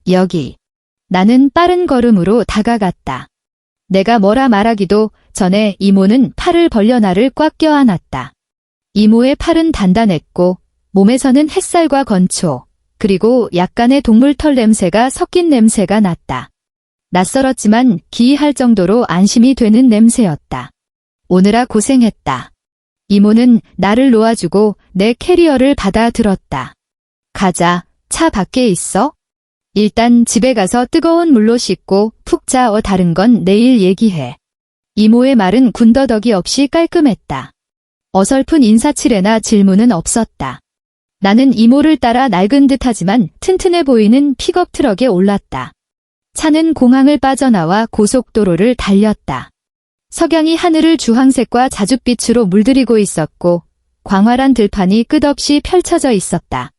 여기. 나는 빠른 걸음으로 다가갔다. 내가 뭐라 말하기도 전에 이모는 팔을 벌려 나를 꽉 껴안았다. 이모의 팔은 단단했고 몸에서는 햇살과 건초, 그리고 약간의 동물털 냄새가 섞인 냄새가 났다. 낯설었지만 기이할 정도로 안심이 되는 냄새였다. 오느라 고생했다. 이모는 나를 놓아주고 내 캐리어를 받아 들었다. 가자, 차 밖에 있어? 일단 집에 가서 뜨거운 물로 씻고 푹 자. 다른 건 내일 얘기해. 이모의 말은 군더더기 없이 깔끔했다. 어설픈 인사치레나 질문은 없었다. 나는 이모를 따라 낡은 듯하지만 튼튼해 보이는 픽업 트럭에 올랐다. 차는 공항을 빠져나와 고속도로를 달렸다. 석양이 하늘을 주황색과 자줏빛으로 물들이고 있었고 광활한 들판이 끝없이 펼쳐져 있었다.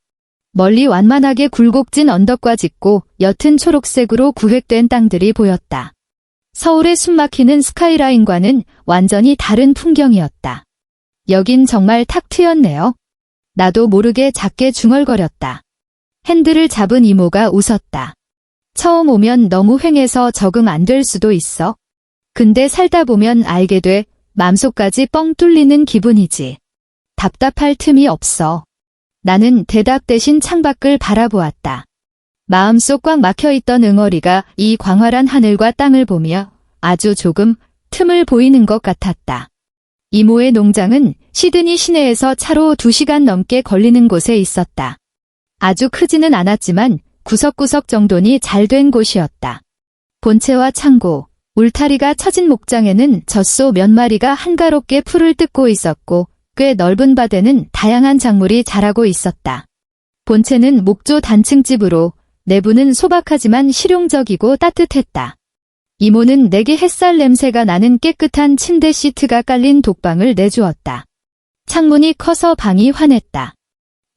멀리 완만하게 굴곡진 언덕과 짙고 옅은 초록색으로 구획된 땅들이 보였다. 서울의 숨막히는 스카이라인과는 완전히 다른 풍경이었다. 여긴 정말 탁 트였네요. 나도 모르게 작게 중얼거렸다. 핸들을 잡은 이모가 웃었다. 처음 오면 너무 휑해서 적응 안 될 수도 있어. 근데 살다 보면 알게 돼. 맘속까지 뻥 뚫리는 기분이지. 답답할 틈이 없어. 나는 대답 대신 창밖을 바라보았다. 마음속 꽉 막혀있던 응어리가 이 광활한 하늘과 땅을 보며 아주 조금 틈을 보이는 것 같았다. 이모의 농장은 시드니 시내에서 차로 2시간 넘게 걸리는 곳에 있었다. 아주 크지는 않았지만 구석구석 정돈이 잘 된 곳이었다. 본체와 창고, 울타리가 쳐진 목장에는 젖소 몇 마리가 한가롭게 풀을 뜯고 있었고 꽤 넓은 밭에는 다양한 작물이 자라고 있었다. 본체는 목조 단층집으로 내부는 소박하지만 실용적이고 따뜻했다. 이모는 내게 햇살 냄새가 나는 깨끗한 침대 시트가 깔린 독방을 내주었다. 창문이 커서 방이 환했다.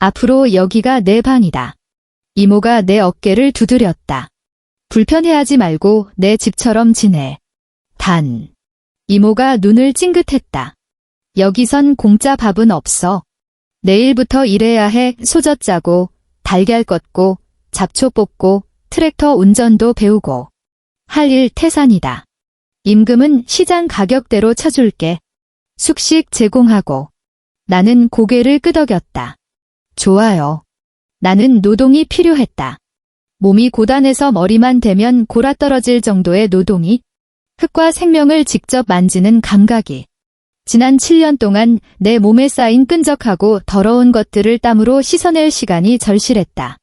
앞으로 여기가 내 방이다. 이모가 내 어깨를 두드렸다. 불편해하지 말고 내 집처럼 지내. 단. 이모가 눈을 찡긋했다. 여기선 공짜 밥은 없어. 내일부터 일해야 해. 소젖 짜고, 달걀 껐고, 잡초 뽑고, 트랙터 운전도 배우고. 할 일 태산이다. 임금은 시장 가격대로 쳐줄게. 숙식 제공하고. 나는 고개를 끄덕였다. 좋아요. 나는 노동이 필요했다. 몸이 고단해서 머리만 대면 골아떨어질 정도의 노동이, 흙과 생명을 직접 만지는 감각이. 지난 7년 동안 내 몸에 쌓인 끈적하고 더러운 것들을 땀으로 씻어낼 시간이 절실했다.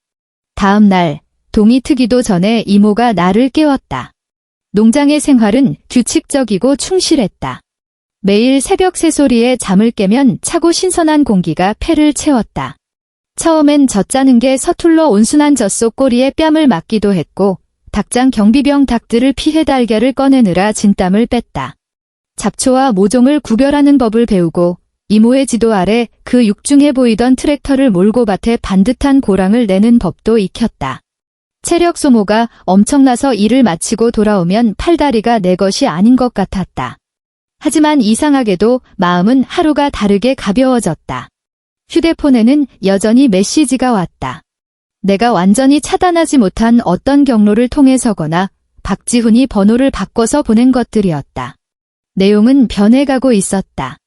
다음 날, 동이 트기도 전에 이모가 나를 깨웠다. 농장의 생활은 규칙적이고 충실했다. 매일 새벽 새소리에 잠을 깨면 차고 신선한 공기가 폐를 채웠다. 처음엔 젖짜는 게 서툴러 온순한 젖속 꼬리에 뺨을 맞기도 했고 닭장 경비병 닭들을 피해 달걀을 꺼내느라 진땀을 뺐다. 잡초와 모종을 구별하는 법을 배우고 이모의 지도 아래 그 육중해 보이던 트랙터를 몰고 밭에 반듯한 고랑을 내는 법도 익혔다. 체력 소모가 엄청나서 일을 마치고 돌아오면 팔다리가 내 것이 아닌 것 같았다. 하지만 이상하게도 마음은 하루가 다르게 가벼워졌다. 휴대폰에는 여전히 메시지가 왔다. 내가 완전히 차단하지 못한 어떤 경로를 통해서거나 박지훈이 번호를 바꿔서 보낸 것들이었다. 내용은 변해가고 있었다.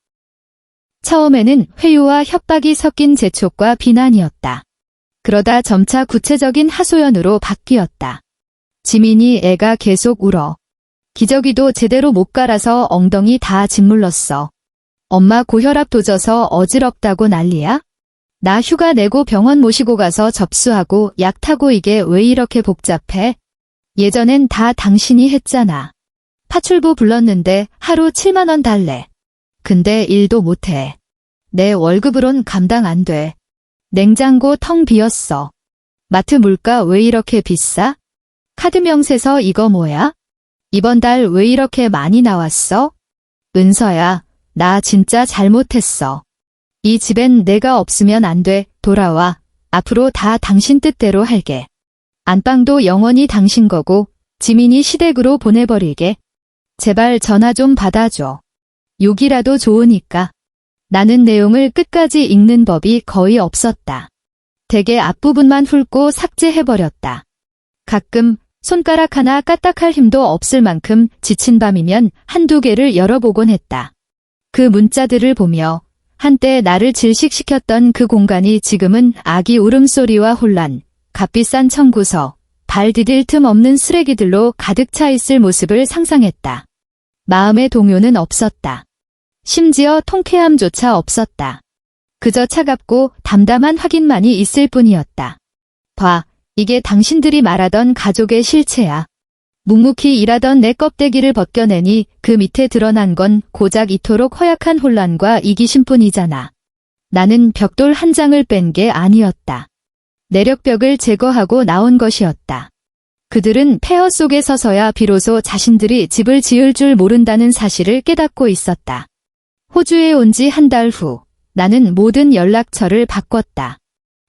처음에는 회유와 협박이 섞인 재촉과 비난이었다. 그러다 점차 구체적인 하소연으로 바뀌었다. 지민이 애가 계속 울어. 기저귀도 제대로 못 갈아서 엉덩이 다 짓물렀어. 엄마 고혈압 도져서 어지럽다고 난리야? 나 휴가 내고 병원 모시고 가서 접수하고 약 타고 이게 왜 이렇게 복잡해? 예전엔 다 당신이 했잖아. 파출부 불렀는데 하루 7만 원 달래. 근데 일도 못해. 내 월급으론 감당 안 돼. 냉장고 텅 비었어. 마트 물가 왜 이렇게 비싸? 카드 명세서 이거 뭐야? 이번 달 왜 이렇게 많이 나왔어? 은서야, 나 진짜 잘못했어. 이 집엔 내가 없으면 안 돼. 돌아와. 앞으로 다 당신 뜻대로 할게. 안방도 영원히 당신 거고 지민이 시댁으로 보내버리게. 제발 전화 좀 받아줘. 욕이라도 좋으니까. 나는 내용을 끝까지 읽는 법이 거의 없었다. 대개 앞부분만 훑고 삭제해버렸다. 가끔 손가락 하나 까딱할 힘도 없을 만큼 지친 밤이면 한두 개를 열어보곤 했다. 그 문자들을 보며 한때 나를 질식시켰던 그 공간이 지금은 아기 울음소리와 혼란, 값비싼 청구서, 발 디딜 틈 없는 쓰레기들로 가득 차 있을 모습을 상상했다. 마음의 동요는 없었다. 심지어 통쾌함조차 없었다. 그저 차갑고 담담한 확인만이 있을 뿐이었다. 봐, 이게 당신들이 말하던 가족의 실체야. 묵묵히 일하던 내 껍데기를 벗겨내니 그 밑에 드러난 건 고작 이토록 허약한 혼란과 이기심뿐이잖아. 나는 벽돌 한 장을 뺀 게 아니었다. 내력벽을 제거하고 나온 것이었다. 그들은 폐허 속에 서서야 비로소 자신들이 집을 지을 줄 모른다는 사실을 깨닫고 있었다. 호주에 온 지 한 달 후, 나는 모든 연락처를 바꿨다.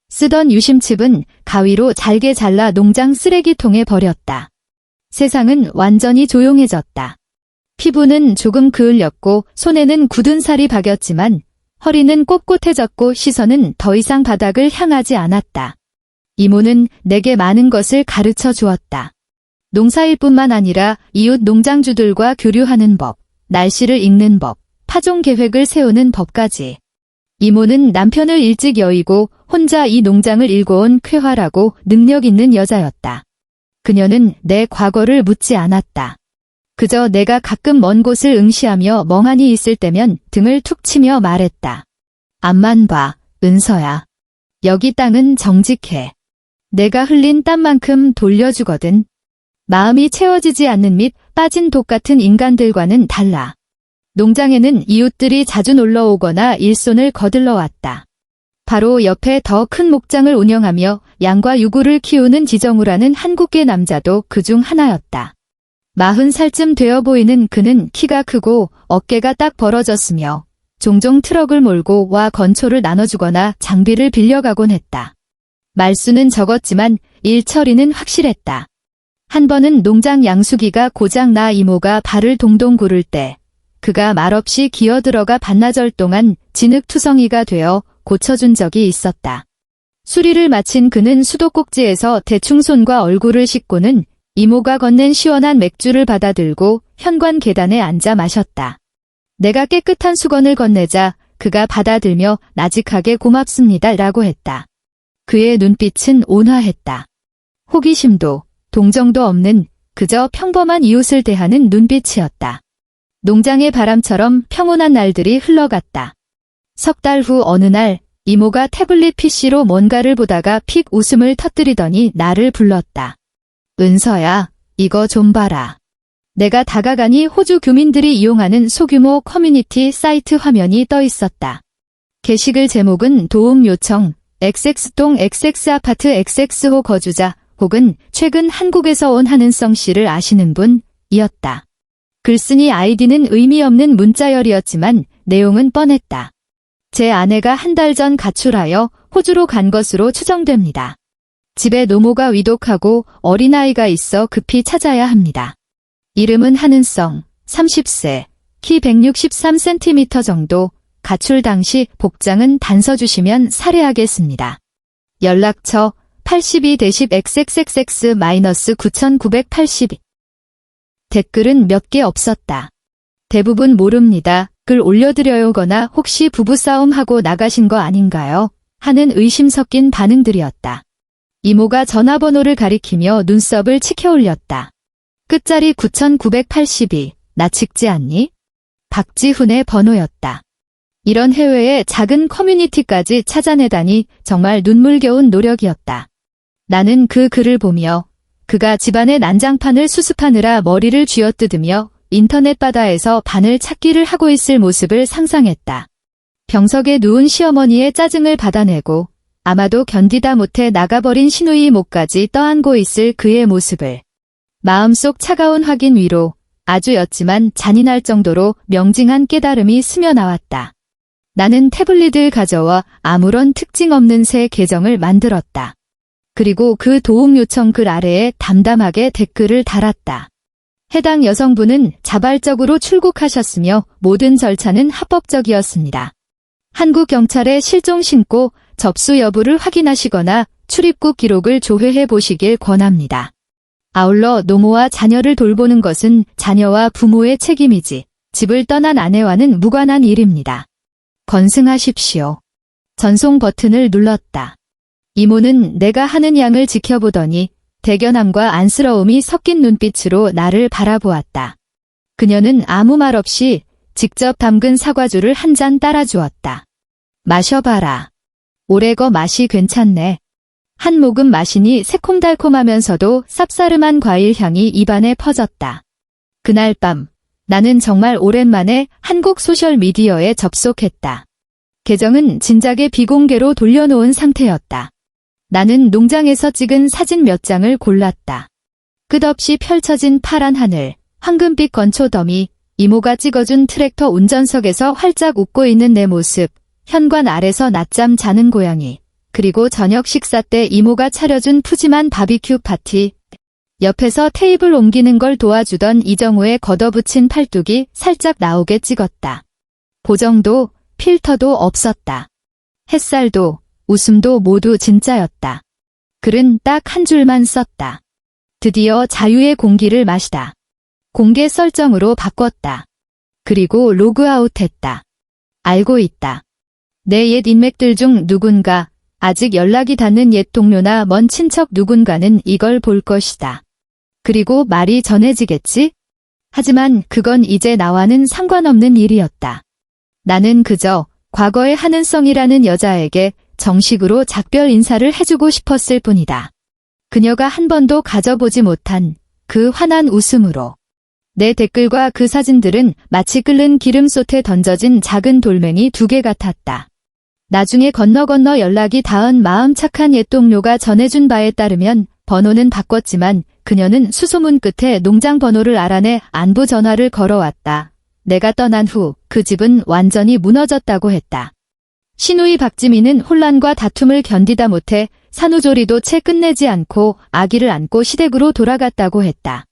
쓰던 유심칩은 가위로 잘게 잘라 농장 쓰레기통에 버렸다. 세상은 완전히 조용해졌다. 피부는 조금 그을렸고 손에는 굳은 살이 박였지만 허리는 꼿꼿해졌고 시선은 더 이상 바닥을 향하지 않았다. 이모는 내게 많은 것을 가르쳐 주었다. 농사일뿐만 아니라 이웃 농장주들과 교류하는 법, 날씨를 읽는 법, 파종 계획을 세우는 법까지. 이모는 남편을 일찍 여의고 혼자 이 농장을 일궈온 쾌활하고 능력 있는 여자였다. 그녀는 내 과거를 묻지 않았다. 그저 내가 가끔 먼 곳을 응시하며 멍하니 있을 때면 등을 툭 치며 말했다. 앞만 봐, 은서야. 여기 땅은 정직해. 내가 흘린 땀만큼 돌려주거든. 마음이 채워지지 않는 및 빠진 독 같은 인간들과는 달라. 농장에는 이웃들이 자주 놀러 오거나 일손을 거들러 왔다. 바로 옆에 더 큰 목장을 운영하며 양과 유구를 키우는 지정우라는 한국계 남자도 그중 하나였다. 40살쯤 되어 보이는 그는 키가 크고 어깨가 딱 벌어졌으며 종종 트럭을 몰고 와 건초를 나눠주거나 장비를 빌려가곤 했다. 말수는 적었지만 일 처리는 확실했다. 한 번은 농장 양수기가 고장 나 이모가 발을 동동 구를 때 그가 말없이 기어들어가 반나절 동안 진흙투성이가 되어 고쳐준 적이 있었다. 수리를 마친 그는 수도꼭지에서 대충 손과 얼굴을 씻고는 이모가 건넨 시원한 맥주를 받아들고 현관 계단에 앉아 마셨다. 내가 깨끗한 수건을 건네자 그가 받아들며 나직하게 고맙습니다 라고 했다. 그의 눈빛은 온화했다. 호기심도 동정도 없는 그저 평범한 이웃을 대하는 눈빛이었다. 농장의 바람처럼 평온한 날들이 흘러갔다. 석 달 후 어느 날 이모가 태블릿 PC로 뭔가를 보다가 픽 웃음을 터뜨리더니 나를 불렀다. 은서야, 이거 좀 봐라. 내가 다가가니 호주 교민들이 이용하는 소규모 커뮤니티 사이트 화면이 떠 있었다. 게시글 제목은 도움 요청, XX동 XX아파트 XX호 거주자 혹은 최근 한국에서 온 하는성 씨를 아시는 분 이었다. 글쓴이 아이디는 의미 없는 문자열이었지만 내용은 뻔했다. 제 아내가 한 달 전 가출하여 호주로 간 것으로 추정됩니다. 집에 노모가 위독하고 어린아이가 있어 급히 찾아야 합니다. 이름은 하는성, 30세, 키 163cm 정도, 가출 당시 복장은 단서 주시면 살해하겠습니다. 연락처 82-10XXX-9982. 댓글은 몇 개 없었다. 대부분 모릅니다. 글 올려드려요거나 혹시 부부싸움 하고 나가신 거 아닌가요? 하는 의심 섞인 반응들이었다. 이모가 전화번호를 가리키며 눈썹을 치켜 올렸다. 끝자리 9982. 나 찍지 않니? 박지훈의 번호였다. 이런 해외의 작은 커뮤니티까지 찾아내다니 정말 눈물겨운 노력이었다. 나는 그 글을 보며 그가 집안의 난장판을 수습하느라 머리를 쥐어뜯으며 인터넷 바다에서 바늘 찾기를 하고 있을 모습을 상상했다. 병석에 누운 시어머니의 짜증을 받아내고 아마도 견디다 못해 나가버린 시누이 목까지 떠안고 있을 그의 모습을. 마음속 차가운 확인 위로 아주 였지만 잔인할 정도로 명징한 깨달음이 스며나왔다. 나는 태블릿을 가져와 아무런 특징 없는 새 계정을 만들었다. 그리고 그 도움 요청 글 아래에 담담하게 댓글을 달았다. 해당 여성분은 자발적으로 출국하셨으며 모든 절차는 합법적이었습니다. 한국 경찰에 실종 신고 접수 여부를 확인하시거나 출입국 기록을 조회해 보시길 권합니다. 아울러 노모와 자녀를 돌보는 것은 자녀와 부모의 책임이지 집을 떠난 아내와는 무관한 일입니다. 건승하십시오. 전송 버튼을 눌렀다. 이모는 내가 하는 양을 지켜보더니 대견함과 안쓰러움이 섞인 눈빛으로 나를 바라보았다. 그녀는 아무 말 없이 직접 담근 사과주를 한 잔 따라주었다. 마셔봐라. 오래거 맛이 괜찮네. 한 모금 마시니 새콤달콤하면서도 쌉싸름한 과일 향이 입안에 퍼졌다. 그날 밤 나는 정말 오랜만에 한국 소셜미디어에 접속했다. 계정은 진작에 비공개로 돌려놓은 상태였다. 나는 농장에서 찍은 사진 몇 장을 골랐다. 끝없이 펼쳐진 파란 하늘, 황금빛 건초 더미, 이모가 찍어준 트랙터 운전석에서 활짝 웃고 있는 내 모습, 현관 아래서 낮잠 자는 고양이, 그리고 저녁 식사 때 이모가 차려준 푸짐한 바비큐 파티, 옆에서 테이블 옮기는 걸 도와주던 이정우의 걷어붙인 팔뚝이 살짝 나오게 찍었다. 보정도 필터도 없었다. 햇살도 웃음도 모두 진짜였다. 글은 딱 한 줄만 썼다. 드디어 자유의 공기를 마시다. 공개 설정으로 바꿨다. 그리고 로그아웃했다. 알고 있다. 내 옛 인맥들 중 누군가, 아직 연락이 닿는 옛 동료나 먼 친척 누군가는 이걸 볼 것이다. 그리고 말이 전해지겠지? 하지만 그건 이제 나와는 상관없는 일이었다. 나는 그저 과거의 한은성이라는 여자에게 정식으로 작별 인사를 해주고 싶었을 뿐이다. 그녀가 한 번도 가져보지 못한 그 환한 웃음으로. 내 댓글과 그 사진들은 마치 끓는 기름솥에 던져진 작은 돌멩이 2개 같았다. 나중에 건너 연락이 닿은 마음 착한 옛 동료가 전해준 바에 따르면 번호는 바꿨지만 그녀는 수소문 끝에 농장 번호를 알아내 안부 전화를 걸어왔다. 내가 떠난 후 그 집은 완전히 무너졌다고 했다. 시누이 박지민은 혼란과 다툼을 견디다 못해 산후조리도 채 끝내지 않고 아기를 안고 시댁으로 돌아갔다고 했다.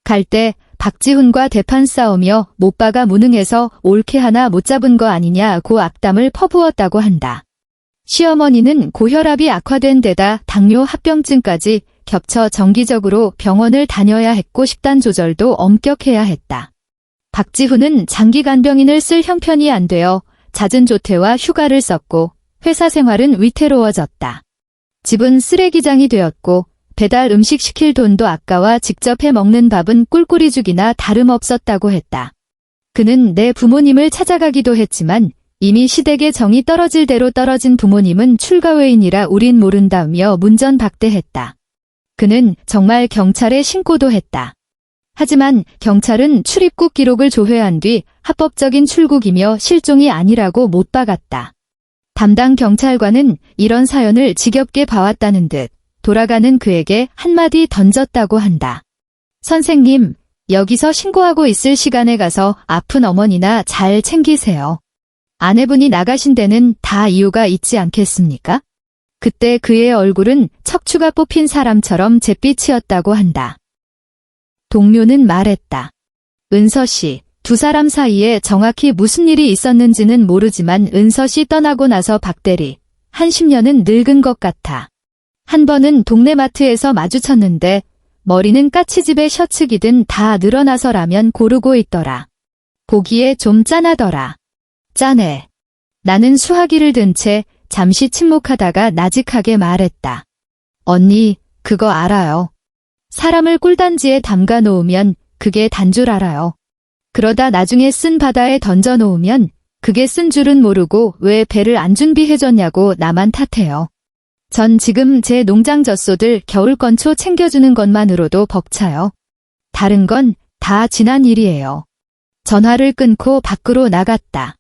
갈 때 박지훈과 대판 싸우며 못바가 무능해서 올케 하나 못 잡은 거 아니냐고 악담을 퍼부었다고 한다. 시어머니는 고혈압이 악화된 데다 당뇨 합병증까지 겹쳐 정기적으로 병원을 다녀야 했고 식단 조절도 엄격해야 했다. 박지훈은 장기 간병인을 쓸 형편이 안 되어 잦은 조퇴와 휴가를 썼고 회사 생활은 위태로워졌다. 집은 쓰레기장이 되었고 배달 음식 시킬 돈도 아까워 직접 해 먹는 밥은 꿀꿀이죽이나 다름없었다고 했다. 그는 내 부모님을 찾아가기도 했지만 이미 시댁의 정이 떨어질 대로 떨어진 부모님은 출가 외인이라 우린 모른다며 문전박대했다. 그는 정말 경찰에 신고도 했다. 하지만 경찰은 출입국 기록을 조회한 뒤 합법적인 출국이며 실종이 아니라고 못 박았다. 담당 경찰관은 이런 사연을 지겹게 봐왔다는 듯 돌아가는 그에게 한마디 던졌다고 한다. 선생님, 여기서 신고하고 있을 시간에 가서 아픈 어머니나 잘 챙기세요. 아내분이 나가신 데는 다 이유가 있지 않겠습니까? 그때 그의 얼굴은 척추가 뽑힌 사람처럼 잿빛이었다고 한다. 동료는 말했다. 은서 씨, 두 사람 사이에 정확히 무슨 일이 있었는지는 모르지만 은서 씨 떠나고 나서 박 대리, 한 10년은 늙은 것 같아. 한 번은 동네 마트에서 마주쳤는데 머리는 까치집에 셔츠 기든 다 늘어나서 라면 고르고 있더라. 보기에 좀 짠하더라. 짠해. 나는 수화기를 든 채 잠시 침묵하다가 나직하게 말했다. 언니, 그거 알아요. 사람을 꿀단지에 담가 놓으면 그게 단 줄 알아요. 그러다 나중에 쓴 바다에 던져 놓으면 그게 쓴 줄은 모르고 왜 배를 안 준비해줬냐고 나만 탓해요. 전 지금 제 농장 젖소들 겨울 건초 챙겨주는 것만으로도 벅차요. 다른 건 다 지난 일이에요. 전화를 끊고 밖으로 나갔다.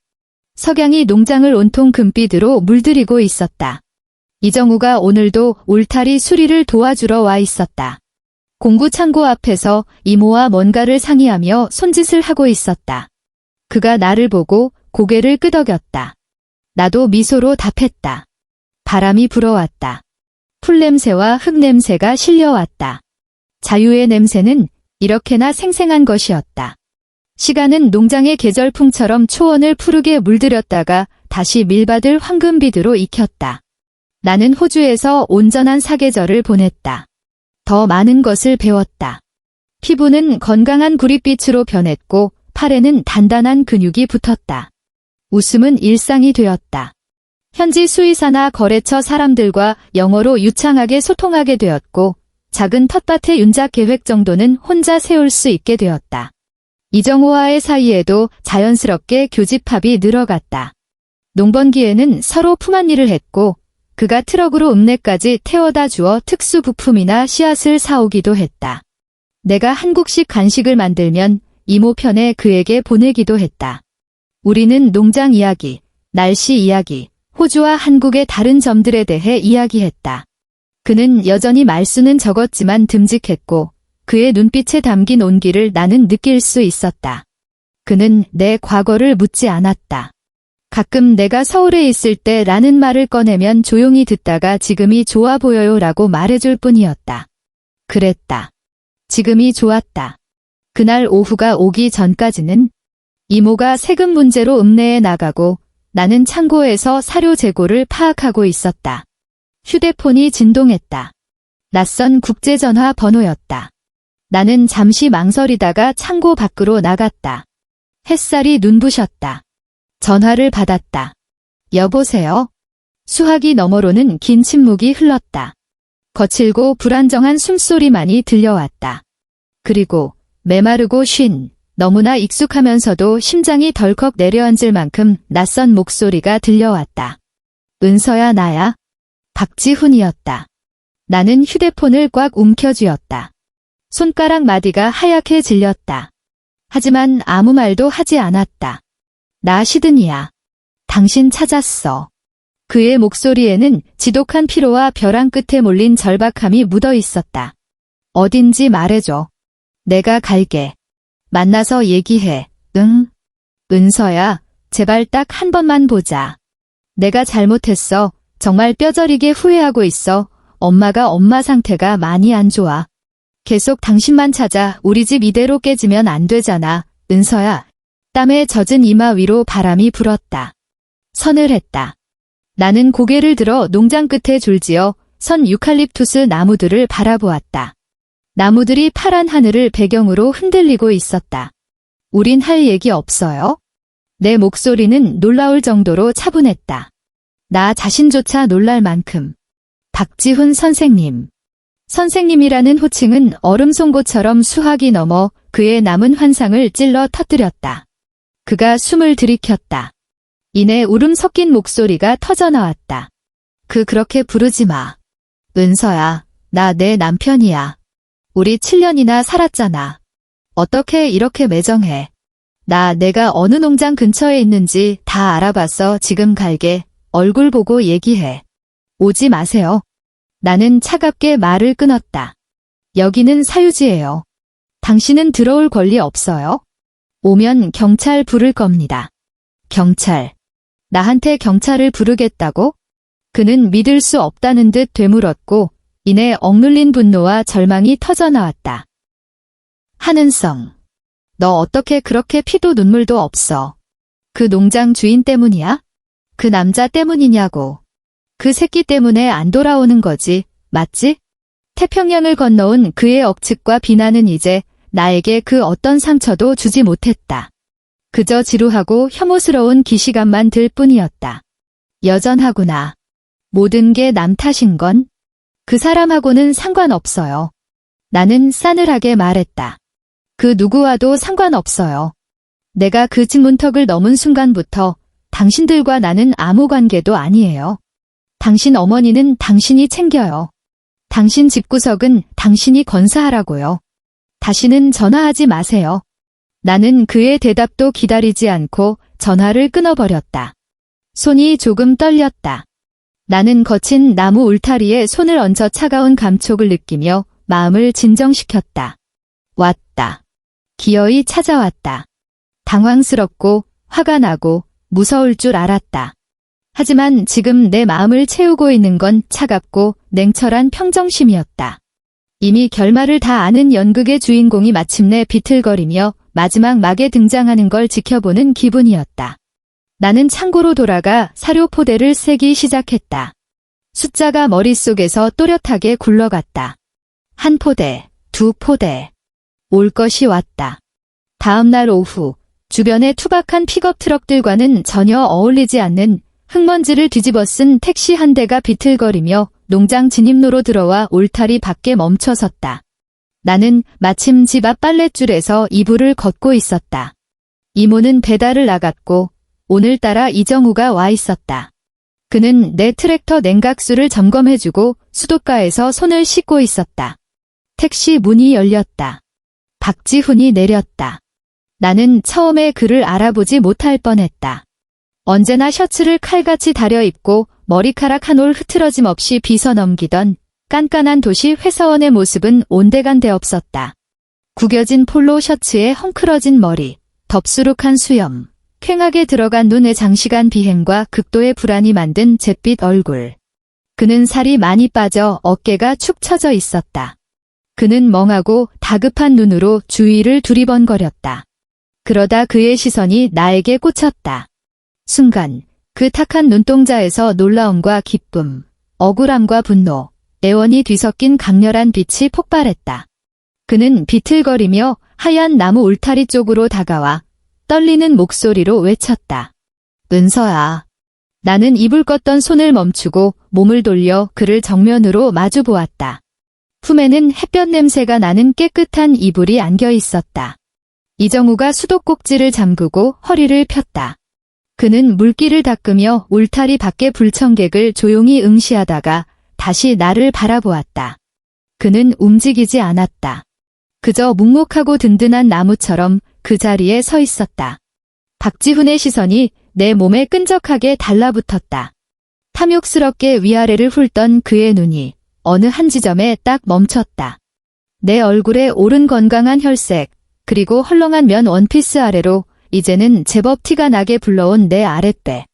석양이 농장을 온통 금빛으로 물들이고 있었다. 이정우가 오늘도 울타리 수리를 도와주러 와 있었다. 공구 창고 앞에서 이모와 뭔가를 상의하며 손짓을 하고 있었다. 그가 나를 보고 고개를 끄덕였다. 나도 미소로 답했다. 바람이 불어왔다. 풀냄새와 흙냄새가 실려왔다. 자유의 냄새는 이렇게나 생생한 것이었다. 시간은 농장의 계절풍처럼 초원을 푸르게 물들였다가 다시 밀밭을 황금빛으로 익혔다. 나는 호주에서 온전한 사계절을 보냈다. 더 많은 것을 배웠다. 피부는 건강한 구릿빛으로 변했고 팔에는 단단한 근육이 붙었다. 웃음은 일상이 되었다. 현지 수의사나 거래처 사람들과 영어로 유창하게 소통하게 되었고 작은 텃밭의 윤작 계획 정도는 혼자 세울 수 있게 되었다. 이정호와의 사이에도 자연스럽게 교집합이 늘어갔다. 농번기에는 서로 품앗 일을 했고 그가 트럭으로 읍내까지 태워다 주어 특수 부품이나 씨앗을 사오기도 했다. 내가 한국식 간식을 만들면 이모 편에 그에게 보내기도 했다. 우리는 농장 이야기, 날씨 이야기, 호주와 한국의 다른 점들에 대해 이야기했다. 그는 여전히 말수는 적었지만 듬직했고 그의 눈빛에 담긴 온기를 나는 느낄 수 있었다. 그는 내 과거를 묻지 않았다. 가끔 내가 서울에 있을 때 라는 말을 꺼내면 조용히 듣다가 지금이 좋아 보여요 라고 말해줄 뿐이었다. 그랬다. 지금이 좋았다. 그날 오후가 오기 전까지는 이모가 세금 문제로 읍내에 나가고 나는 창고에서 사료 재고를 파악하고 있었다. 휴대폰이 진동했다. 낯선 국제전화 번호였다. 나는 잠시 망설이다가 창고 밖으로 나갔다. 햇살이 눈부셨다. 전화를 받았다. 여보세요? 수화기 너머로는 긴 침묵이 흘렀다. 거칠고 불안정한 숨소리만이 들려왔다. 그리고 메마르고 쉰, 너무나 익숙하면서도 심장이 덜컥 내려앉을 만큼 낯선 목소리가 들려왔다. 은서야 나야? 박지훈이었다. 나는 휴대폰을 꽉 움켜쥐었다. 손가락 마디가 하얗게 질렸다. 하지만 아무 말도 하지 않았다. 나 시드니야. 당신 찾았어. 그의 목소리에는 지독한 피로와 벼랑 끝에 몰린 절박함이 묻어 있었다. 어딘지 말해줘. 내가 갈게. 만나서 얘기해. 응? 은서야, 제발 딱 한 번만 보자. 내가 잘못했어. 정말 뼈저리게 후회하고 있어. 엄마가 엄마 상태가 많이 안 좋아. 계속 당신만 찾아. 우리 집 이대로 깨지면 안 되잖아. 은서야. 땀에 젖은 이마 위로 바람이 불었다. 서늘했다. 나는 고개를 들어 농장 끝에 줄지어 선 유칼립투스 나무들을 바라보았다. 나무들이 파란 하늘을 배경으로 흔들리고 있었다. 우린 할 얘기 없어요? 내 목소리는 놀라울 정도로 차분했다. 나 자신조차 놀랄 만큼. 박지훈 선생님. 선생님이라는 호칭은 얼음 송곳처럼 수학이 넘어 그의 남은 환상을 찔러 터뜨렸다. 그가 숨을 들이켰다. 이내 울음 섞인 목소리가 터져나왔다. 그렇게 부르지 마. 은서야, 나 내 남편이야. 우리 7년이나 살았잖아. 어떻게 이렇게 매정해. 내가 어느 농장 근처에 있는지 다 알아봤어. 지금 갈게. 얼굴 보고 얘기해. 오지 마세요. 나는 차갑게 말을 끊었다. 여기는 사유지예요. 당신은 들어올 권리 없어요. 오면 경찰 부를 겁니다. 경찰. 나한테 경찰을 부르겠다고? 그는 믿을 수 없다는 듯 되물었고 이내 억눌린 분노와 절망이 터져나왔다. 한은성. 너 어떻게 그렇게 피도 눈물도 없어. 그 농장 주인 때문이야? 그 남자 때문이냐고. 그 새끼 때문에 안 돌아오는 거지, 맞지? 태평양을 건너온 그의 억측과 비난은 이제 나에게 그 어떤 상처도 주지 못했다. 그저 지루하고 혐오스러운 기시감만 들 뿐이었다. 여전하구나. 모든 게 남 탓인 건 그 사람하고는 상관없어요. 나는 싸늘하게 말했다. 그 누구와도 상관없어요. 내가 그 집 문턱을 넘은 순간부터 당신들과 나는 아무 관계도 아니에요. 당신 어머니는 당신이 챙겨요. 당신 집구석은 당신이 건사하라고요. 다시는 전화하지 마세요. 나는 그의 대답도 기다리지 않고 전화를 끊어버렸다. 손이 조금 떨렸다. 나는 거친 나무 울타리에 손을 얹어 차가운 감촉을 느끼며 마음을 진정시켰다. 왔다. 기어이 찾아왔다. 당황스럽고 화가 나고 무서울 줄 알았다. 하지만 지금 내 마음을 채우고 있는 건 차갑고 냉철한 평정심이었다. 이미 결말을 다 아는 연극의 주인공이 마침내 비틀거리며 마지막 막에 등장하는 걸 지켜보는 기분이었다. 나는 창고로 돌아가 사료포대를 세기 시작했다. 숫자가 머릿속에서 또렷하게 굴러갔다. 한 포대, 두 포대. 올 것이 왔다. 다음 날 오후, 주변의 투박한 픽업 트럭들과는 전혀 어울리지 않는 흙먼지를 뒤집어 쓴 택시 한 대가 비틀거리며 농장 진입로로 들어와 울타리 밖에 멈춰섰다. 나는 마침 집 앞 빨랫줄에서 이불을 걷고 있었다. 이모는 배달을 나갔고 오늘따라 이정우가 와 있었다. 그는 내 트랙터 냉각수를 점검해주고 수도가에서 손을 씻고 있었다. 택시 문이 열렸다. 박지훈이 내렸다. 나는 처음에 그를 알아보지 못할 뻔했다. 언제나 셔츠를 칼같이 다려 입고 머리카락 한 올 흐트러짐 없이 빗어 넘기던 깐깐한 도시 회사원의 모습은 온데간데 없었다. 구겨진 폴로 셔츠에 헝클어진 머리, 덥수룩한 수염, 퀭하게 들어간 눈의 장시간 비행과 극도의 불안이 만든 잿빛 얼굴. 그는 살이 많이 빠져 어깨가 축 처져 있었다. 그는 멍하고 다급한 눈으로 주위를 두리번거렸다. 그러다 그의 시선이 나에게 꽂혔다. 순간 그 탁한 눈동자에서 놀라움과 기쁨, 억울함과 분노, 애원이 뒤섞인 강렬한 빛이 폭발했다. 그는 비틀거리며 하얀 나무 울타리 쪽으로 다가와 떨리는 목소리로 외쳤다. 은서야. 나는 이불 껐던 손을 멈추고 몸을 돌려 그를 정면으로 마주 보았다. 품에는 햇볕 냄새가 나는 깨끗한 이불이 안겨 있었다. 이정우가 수도꼭지를 잠그고 허리를 폈다. 그는 물기를 닦으며 울타리 밖의 불청객을 조용히 응시하다가 다시 나를 바라보았다. 그는 움직이지 않았다. 그저 묵묵하고 든든한 나무처럼 그 자리에 서 있었다. 박지훈의 시선이 내 몸에 끈적하게 달라붙었다. 탐욕스럽게 위아래를 훑던 그의 눈이 어느 한 지점에 딱 멈췄다. 내 얼굴에 오른 건강한 혈색, 그리고 헐렁한 면 원피스 아래로 이제는 제법 티가 나게 불러온 내 아랫배.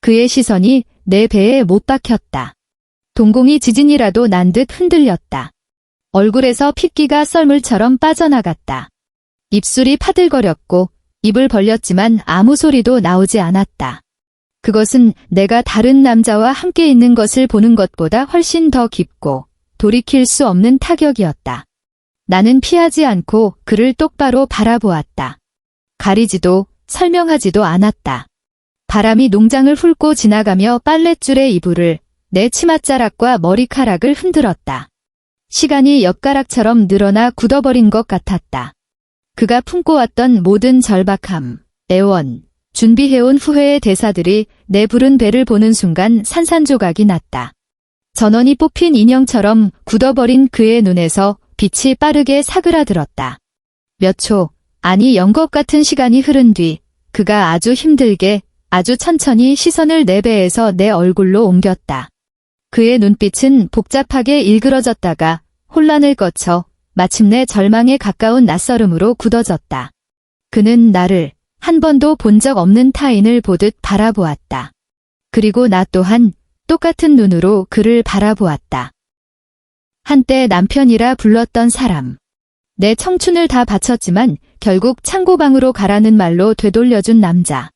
그의 시선이 내 배에 못 박혔다. 동공이 지진이라도 난 듯 흔들렸다. 얼굴에서 핏기가 썰물처럼 빠져나갔다. 입술이 파들거렸고 입을 벌렸지만 아무 소리도 나오지 않았다. 그것은 내가 다른 남자와 함께 있는 것을 보는 것보다 훨씬 더 깊고 돌이킬 수 없는 타격이었다. 나는 피하지 않고 그를 똑바로 바라보았다. 가리지도 설명하지도 않았다. 바람이 농장을 훑고 지나가며 빨랫줄의 이불을, 내 치맛자락과 머리카락을 흔들었다. 시간이 엿가락처럼 늘어나 굳어버린 것 같았다. 그가 품고 왔던 모든 절박함, 애원, 준비해온 후회의 대사들이 내 부른 배를 보는 순간 산산조각이 났다. 전원이 뽑힌 인형처럼 굳어버린 그의 눈에서 빛이 빠르게 사그라들었다. 몇 초, 아니 연것 같은 시간이 흐른 뒤 그가 아주 힘들게 아주 천천히 시선을 내 배에서 내 얼굴로 옮겼다. 그의 눈빛은 복잡하게 일그러졌다가 혼란을 거쳐 마침내 절망에 가까운 낯설음으로 굳어졌다. 그는 나를 한 번도 본 적 없는 타인을 보듯 바라보았다. 그리고 나 또한 똑같은 눈으로 그를 바라보았다. 한때 남편이라 불렀던 사람. 내 청춘을 다 바쳤지만 결국 창고방으로 가라는 말로 되돌려준 남자.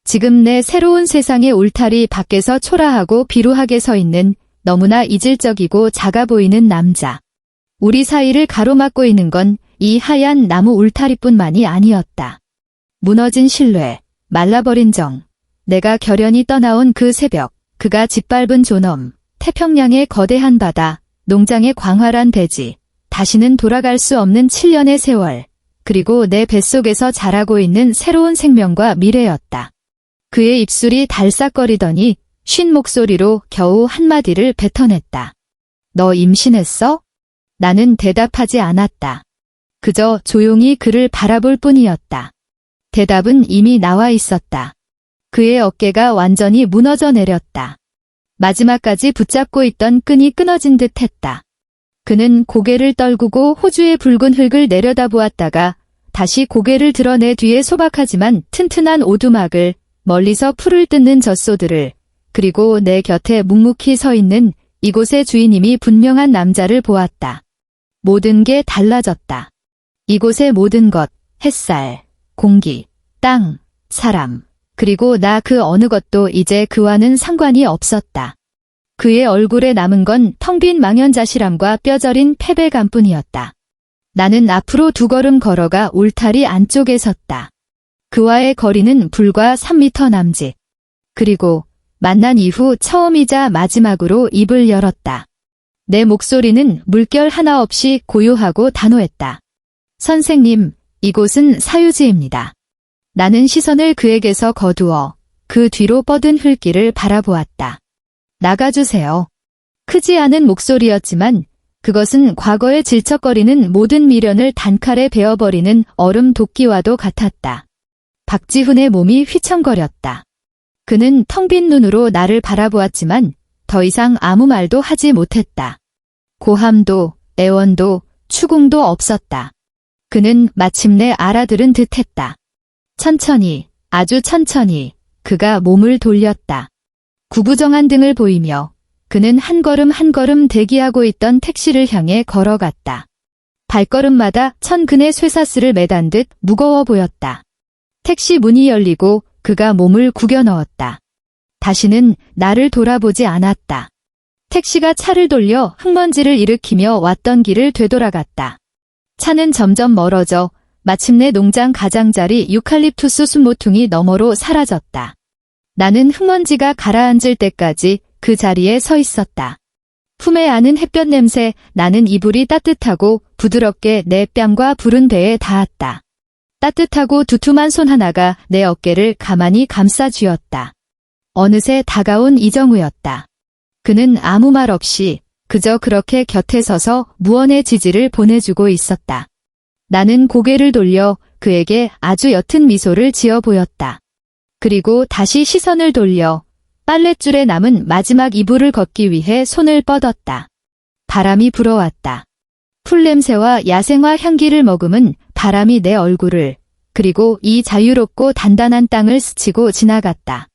지금 내 새로운 세상의 울타리 밖에서 초라하고 비루하게 서 있는 너무나 이질적이고 작아 보이는 남자. 우리 사이를 가로막고 있는 건 이 하얀 나무 울타리뿐만이 아니었다. 무너진 신뢰, 말라버린 정, 내가 결연히 떠나온 그 새벽, 그가 짓밟은 존엄, 태평양의 거대한 바다, 농장의 광활한 대지, 다시는 돌아갈 수 없는 7년의 세월, 그리고 내 뱃속에서 자라고 있는 새로운 생명과 미래였다. 그의 입술이 달싹거리더니 쉰 목소리로 겨우 한마디를 뱉어냈다. 너 임신했어? 나는 대답하지 않았다. 그저 조용히 그를 바라볼 뿐이었다. 대답은 이미 나와 있었다. 그의 어깨가 완전히 무너져 내렸다. 마지막까지 붙잡고 있던 끈이 끊어진 듯 했다. 그는 고개를 떨구고 호주의 붉은 흙을 내려다보았다가 다시 고개를 들어 내 뒤에 소박하지만 튼튼한 오두막을, 멀리서 풀을 뜯는 젖소들을, 그리고 내 곁에 묵묵히 서 있는 이곳의 주인임이 분명한 남자를 보았다. 모든 게 달라졌다. 이곳의 모든 것, 햇살, 공기, 땅, 사람, 그리고 나 그 어느 것도 이제 그와는 상관이 없었다. 그의 얼굴에 남은 건 텅 빈 망연자실함과 뼈저린 패배감뿐이었다. 나는 앞으로 2걸음 걸어가 울타리 안쪽에 섰다. 그와의 거리는 불과 3미터 남짓. 그리고 만난 이후 처음이자 마지막으로 입을 열었다. 내 목소리는 물결 하나 없이 고요하고 단호했다. 선생님, 이곳은 사유지입니다. 나는 시선을 그에게서 거두어 그 뒤로 뻗은 흘길을 바라보았다. 나가주세요. 크지 않은 목소리였지만 그것은 과거에 질척거리는 모든 미련을 단칼에 베어버리는 얼음 도끼와도 같았다. 박지훈의 몸이 휘청거렸다. 그는 텅 빈 눈으로 나를 바라보았지만 더 이상 아무 말도 하지 못했다. 고함도, 애원도, 추궁도 없었다. 그는 마침내 알아들은 듯했다. 천천히, 아주 천천히 그가 몸을 돌렸다. 구부정한 등을 보이며 그는 한 걸음 한 걸음 대기하고 있던 택시를 향해 걸어갔다. 발걸음마다 천근의 쇠사슬을 매단 듯 무거워 보였다. 택시 문이 열리고 그가 몸을 구겨 넣었다. 다시는 나를 돌아보지 않았다. 택시가 차를 돌려 흙먼지를 일으키며 왔던 길을 되돌아갔다. 차는 점점 멀어져 마침내 농장 가장자리 유칼립투스 순모퉁이 너머로 사라졌다. 나는 흙먼지가 가라앉을 때까지 그 자리에 서 있었다. 품에 안은 햇볕 냄새, 나는 이불이 따뜻하고 부드럽게 내 뺨과 부른 배에 닿았다. 따뜻하고 두툼한 손 하나가 내 어깨를 가만히 감싸 쥐었다. 어느새 다가온 이정우였다. 그는 아무 말 없이 그저 그렇게 곁에 서서 무언의 지지를 보내주고 있었다. 나는 고개를 돌려 그에게 아주 옅은 미소를 지어 보였다. 그리고 다시 시선을 돌려 빨랫줄에 남은 마지막 이불을 걷기 위해 손을 뻗었다. 바람이 불어왔다. 풀냄새와 야생화 향기를 머금은 바람이 내 얼굴을, 그리고 이 자유롭고 단단한 땅을 스치고 지나갔다.